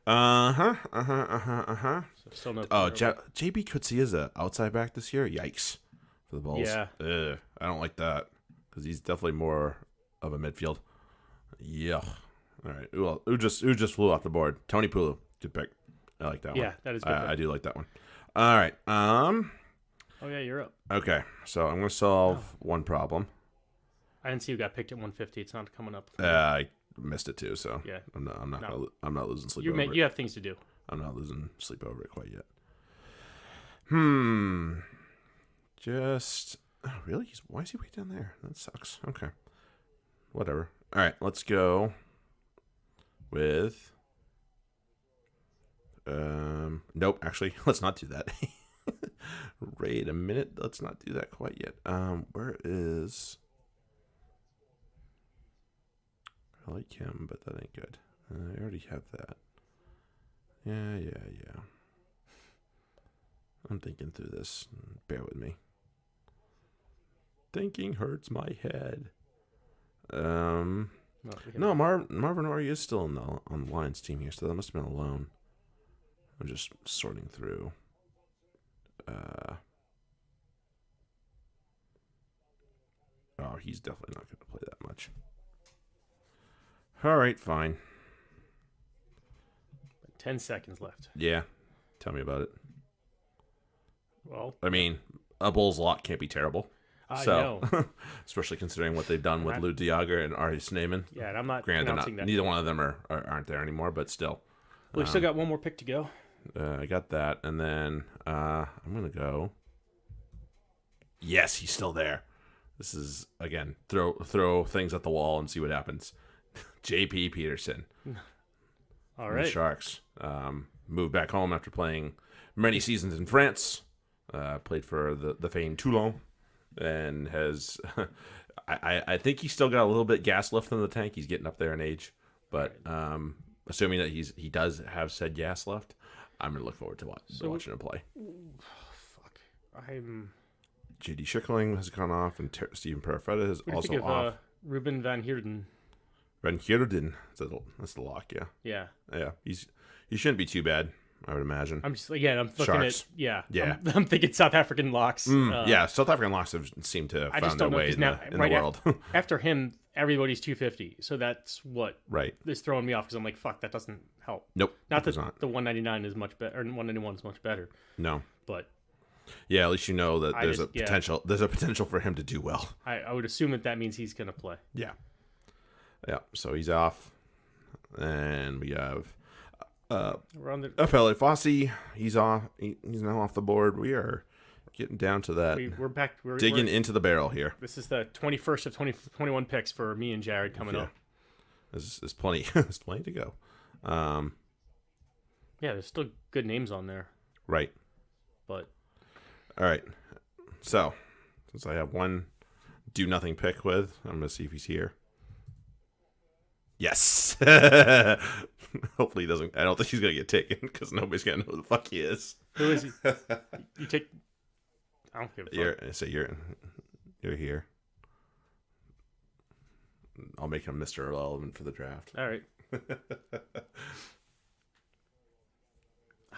So still no. JB Coetzee is a outside back this year. Yikes for the Bulls. Yeah. Ugh, I don't like that because he's definitely more of a midfield. Yeah. All right. Who just flew off the board? Tony Pulu. Good pick. I like that one. Yeah, that is good. I do like that one. All right. Oh yeah, you're up. Okay. So I'm gonna solve one problem. I didn't see who got picked at 150. It's not coming up. I missed it too, so yeah, I'm not losing sleep over it. You have things to do. I'm not losing sleep over it quite yet. Really? Why is he way down there? That sucks. Okay. Whatever. All right, let's go with nope, actually, let's not do that. Wait a minute. Let's not do that quite yet. Where is I like him, but that ain't good. I already have that. Yeah. I'm thinking through this. Bear with me. Thinking hurts my head. No, Marvin Ori is still on the Lions team here, so that must have been a loan. I'm just sorting through. Oh, he's definitely not going to play that much. All right, fine. 10 seconds left. Yeah, tell me about it. Well, I mean, a Bulls lot can't be terrible. I know. Especially considering what they've done with Lou Diaga and Ari Snyman. Yeah, and I'm not pronouncing that. Neither one of them aren't there anymore, but still. Well, we still got one more pick to go. I got that, and then I'm going to go. Yes, he's still there. This is, again, throw things at the wall and see what happens. J.P. Peterson. All right. The Sharks. Moved back home after playing many seasons in France. Played for the famed Toulon. And has... I think he's still got a little bit gas left in the tank. He's getting up there in age. But assuming that he does have said gas left, I'm going to look forward to watching him play. Fuck. J.D. Schickling has gone off, and Steven Perifetta is also think of, off. Ruben Van Heerden. Van Heerden. That's the lock, yeah. Yeah. Yeah. He shouldn't be too bad, I would imagine. I'm looking Sharks. at yeah. I'm thinking South African locks. South African locks have seemed to have found their way in the world. After him, everybody's 250, so that's what is throwing me off because I'm like, fuck, that doesn't help. Nope. Not that the 199 is much better, or 191 is much better. No. But yeah, at least you know that there's a potential. There's a potential for him to do well. I would assume that means he's going to play. Yeah. Yeah. So he's off, and we have FLA Fossey. He's off. He's now off the board. We are getting down to that. We're back. We're digging into the barrel here. This is the 21st of 2021 picks for me and Jared coming up. There's plenty. There's plenty to go. Yeah, there's still good names on there. Right. But. All right. So, since I have one do nothing pick with, I'm going to see if he's here. Yes. Hopefully he doesn't. I don't think he's going to get taken because nobody's going to know who the fuck he is. Who is he? You take. I don't give a fuck. You're here. I'll make him Mr. Irrelevant for the draft. All right.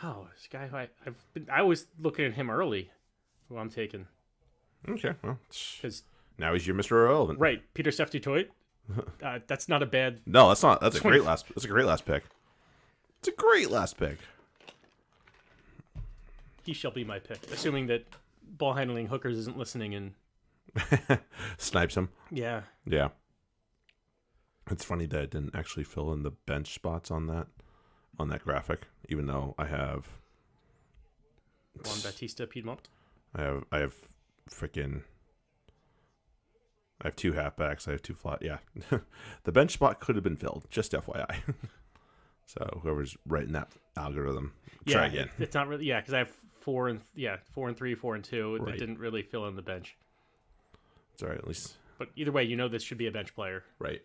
Oh, this guy who I was looking at him early. Who I'm taking. Okay, well, because now he's your Mr. Irrelevant. Right, Peter Sefty-Toit. That's not a bad. No, that's not. That's a great last. That's a great last pick. It's a great last pick. He shall be my pick, assuming that ball handling hookers isn't listening and snipes him. Yeah. Yeah. It's funny that I didn't actually fill in the bench spots on that graphic, even though I have Juan Batista Piedmont. I have freaking. I have 2 halfbacks. I have 2 flat. Yeah, the bench spot could have been filled. Just FYI. So whoever's writing that algorithm, try again. It's not really because I have 4 and 3, 4 and 2. Right. That didn't really fill in the bench. It's all right, at least. But either way, this should be a bench player. Right.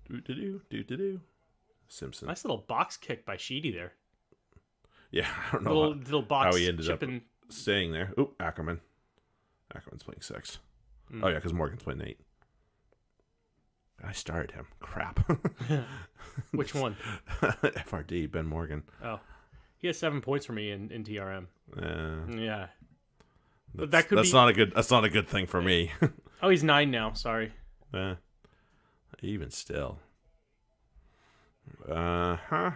Do. Simpson. Nice little box kick by Sheedy there. Yeah, I don't know Little box how he ended chipping. up staying there. Oop, Ackerman. Ackerman's playing 6. Oh, yeah, because Morgan's playing 8. I started him. Crap. Which one? FRD, Ben Morgan. Oh. He has 7 points for me in TRM. Yeah. But That's not a good thing for me. Oh, he's 9 now. Sorry. Even still. Huh.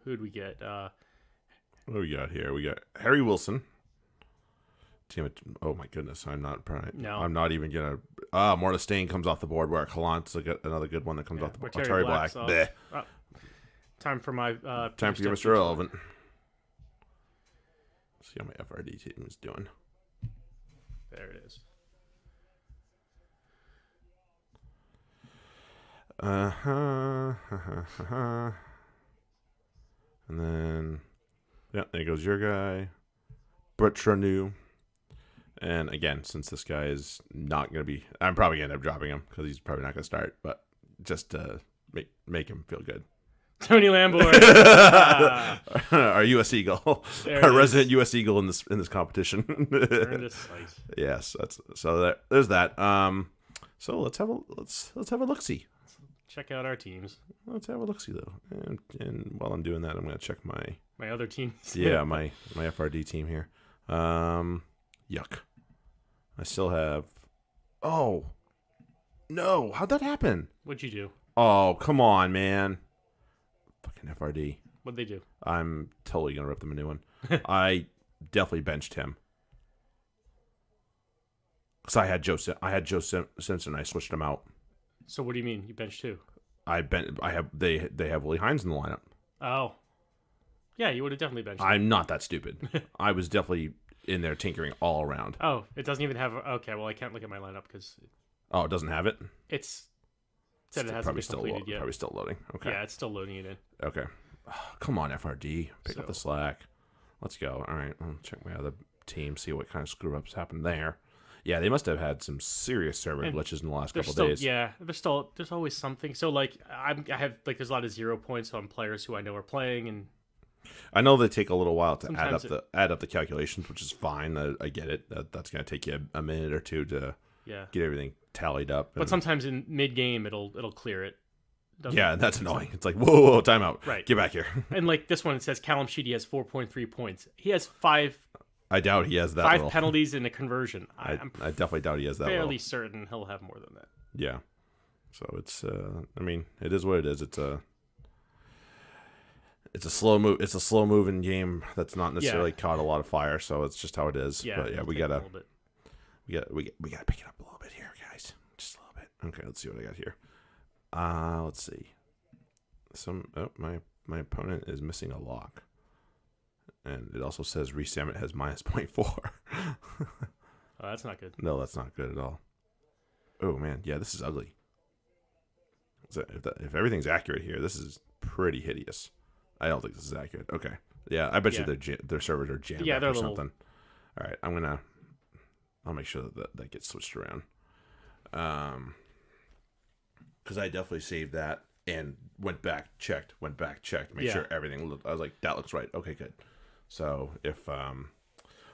Who'd we get? What do we got here? We got Harry Wilson. Damn it. Oh my goodness. I'm not even gonna. Morta Stain comes off the board where Callant's another good one that comes off the board. Terry Black. Time for my time for you, Mr. Relevant. Let's see how my FRD team is doing. There it is. And then, there goes your guy, Bertranu. And again, since this guy is not going to be, I'm probably going to end up dropping him because he's probably not going to start, but just to make him feel good. Tony Lambour. Our U.S. Eagle. Our resident U.S. Eagle in this competition. Yes, there's that. So let's have a look-see. Check out our teams. Let's have a look-see though. And while I'm doing that, I'm going to check my other teams. Yeah, my FRD team here. Yuck. I still have. Oh no! How'd that happen? What'd you do? Oh, come on, man. Fucking FRD. What'd they do? I'm totally gonna rip them a new one. I definitely benched him. Cause I had Joe Simpson. I switched him out. So what do you mean? You benched who? They have Willie Hines in the lineup. Oh. Yeah, you would have definitely benched him. I'm not that stupid. I was definitely in there tinkering all around. Oh, it doesn't even have. Okay, well I can't look at my lineup because. Oh, it doesn't have it. It hasn't been completed yet. Probably still loading. Okay. Yeah, it's still loading it in. Okay. Oh, come on, FRD. Pick up the slack. Let's go. All right. I'll check my other team, see what kind of screw-ups happened there. Yeah, they must have had some serious server glitches in the last couple days. Yeah, there's always something. So, I have, there's a lot of 0 points on players who I know are playing, and I know they take a little while to add up the calculations, which is fine. I get it. That's going to take you a minute or two to get everything tallied up. But sometimes in mid-game, it'll clear it. Yeah, that's annoying. It's like, whoa, timeout. Right. Get back here. And this one, it says Callum Sheedy has 4.3 points. He has 5. I doubt he has that. 5 penalties in a conversion. I definitely doubt he has that. Fairly certain he'll have more than that. Yeah. So it's. I mean, it is what it is. It's a slow move. It's a slow moving game that's not necessarily caught a lot of fire. So it's just how it is. Yeah. But yeah, we gotta pick it up a little bit here, guys. Just a little bit. Okay, let's see what I got here. Let's see. My opponent is missing a lock. And it also says Reese Emmett has minus 0.4. Oh, that's not good. No, that's not good at all. Oh, man. Yeah, this is ugly. So if everything's accurate here, this is pretty hideous. I don't think this is accurate. Okay. Yeah, I bet you their servers are jammed up or something. All right, I'll make sure that gets switched around. Because I definitely saved that and went back, checked, make sure everything looked. I was like, that looks right. Okay, good. So if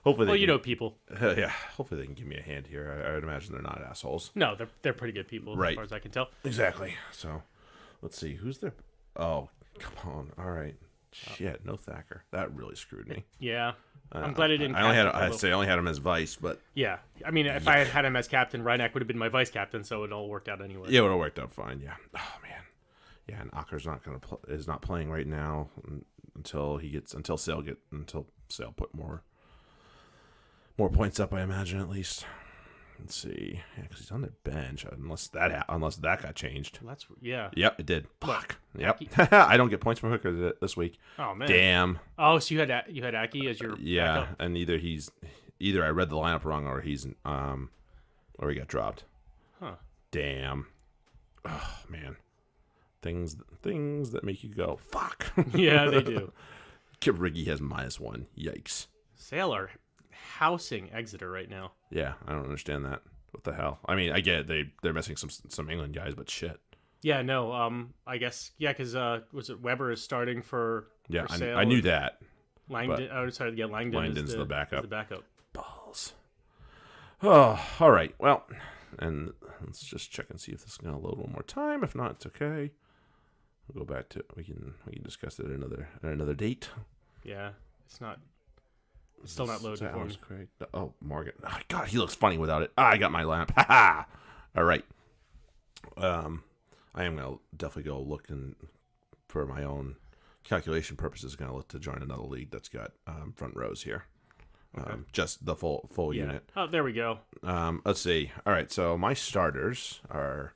hopefully, people. Yeah, hopefully they can give me a hand here. I would imagine they're not assholes. No, they're pretty good people, right, as far as I can tell. Exactly. So let's see who's there. Oh, come on. All right. Shit, no Thacker. That really screwed me. Yeah. I'm glad I didn't. I only had him as vice, but yeah. I mean, if I had him as captain, Reinach would have been my vice captain, so it all worked out anyway. Yeah, it would have worked out fine. Yeah. Oh man. Yeah, and Acker's is not playing right now until Sale put more points up. I imagine at least. Let's see. Yeah, because he's on the bench. Unless that got changed. Well, yeah. Yep, it did. Look, Fuck. Yep. I don't get points for Hooker this week. Oh man. Damn. Oh, so you had Aki as your backup? And either I read the lineup wrong or or he got dropped. Huh. Damn. Oh man. Things that make you go fuck. Yeah, they do. Kip Riggy has -1. Yikes. Sailor housing Exeter right now. Yeah, I don't understand that. What the hell? I mean, I get they're missing some England guys, but shit. Yeah, no. I guess because was it Weber is starting for Yeah, for Sale I knew that. Langdon. Oh, sorry, yeah, Langdon's the backup. The backup. Balls. Oh, all right. Well, and let's just check and see if this is gonna load one more time. If not, it's okay. We'll go back to we can discuss it at another date. Yeah, it's still not loading for me. Craig. Oh, Morgan. Oh, God, he looks funny without it. I got my lamp. Ha ha. All right. I am gonna definitely go looking for my own calculation purposes. Gonna look to join another league that's got front rows here. Okay. Just the full unit. Oh, there we go. Let's see. All right. So my starters are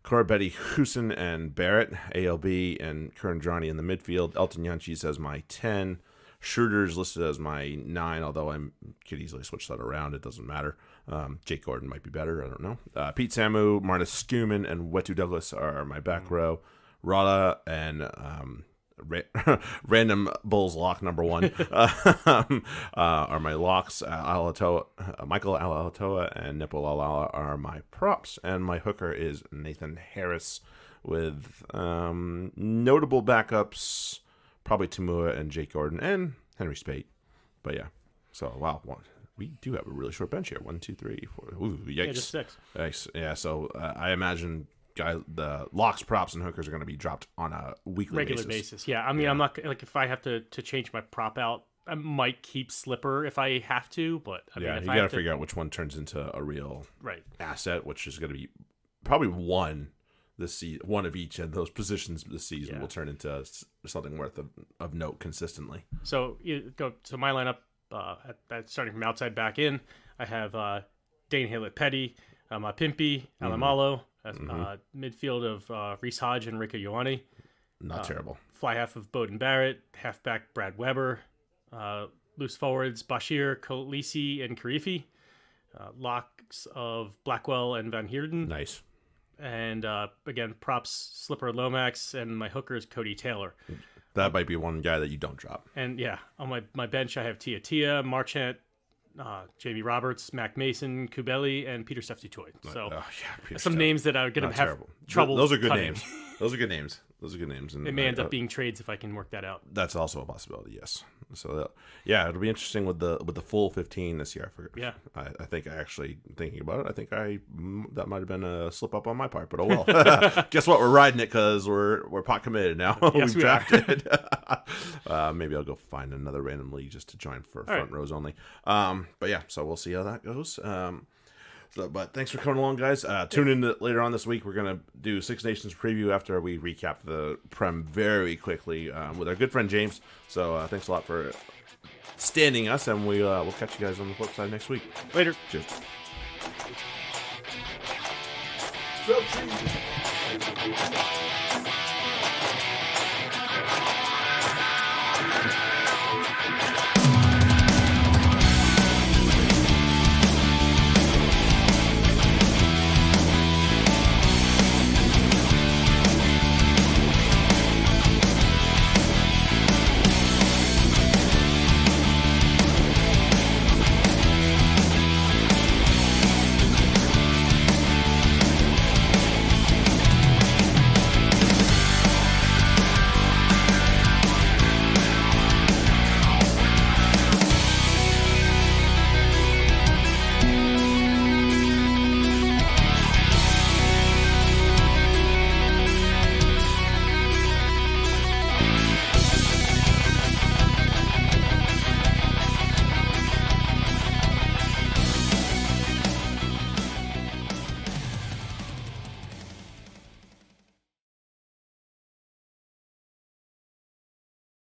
Corbetty, Husin, and Barrett, ALB, and Kurandrani in the midfield. Elton Yanchis as my 10. Schroeder's listed as my 9, although I could easily switch that around. It doesn't matter. Jake Gordon might be better. I don't know. Pete Samu, Marnus Skuman, and Wetu Douglas are my back row. Rada and Random Bulls lock number 1 are my locks. Michael Alatoa and Nipo Lalala are my props, and my hooker is Nathan Harris with notable backups, probably Tamua and Jake Gordon and Henry Spate. But yeah, so wow, we do have a really short bench here. 1, 2, 3, 4. Ooh, yikes! Yeah, just 6. Yikes! Yeah, so I imagine the locks, props, and hookers are going to be dropped on a regular basis. Yeah, I mean, I'm not like if I have to change my prop out, I might keep Slipper if I have to, but I mean, if you got to figure out which one turns into a real asset, which is going to be probably one of each of those positions this season will turn into something worth of note consistently. So you go to my lineup starting from outside back in. I have Dane Hallett Petty, Pimpy, Alamalo. Midfield of Reese Hodge and Rico Ioane. Not terrible. Fly half of Bowden Barrett. Halfback Brad Weber. Loose forwards Bashir, Kolisi, and Karifi. Locks of Blackwell and Van Heerden. Nice. And again, props Slipper Lomax, and my hooker is Cody Taylor. That might be one guy that you don't drop. And yeah, on my bench I have Tia, Marchant, Jamie Roberts, Mac Mason, Kubeli, and Peter Steph-Dutoy. So some names that are going to have trouble. Those are good names. Those are good names. And it may end up being trades if I can work that out. That's also a possibility. Yes. So it'll be interesting with the full 15 this year. I think actually thinking about it, I think that might have been a slip up on my part, but oh well. Guess what? We're riding it because we're pot committed now. Yes, We've drafted. Maybe I'll go find another random league just to join for front rows only. But yeah, so we'll see how that goes. But thanks for coming along, guys. Tune in later on this week. We're going to do Six Nations preview after we recap the Prem very quickly with our good friend James. So thanks a lot for standing us, and we'll catch you guys on the flip side next week. Later. Cheers. So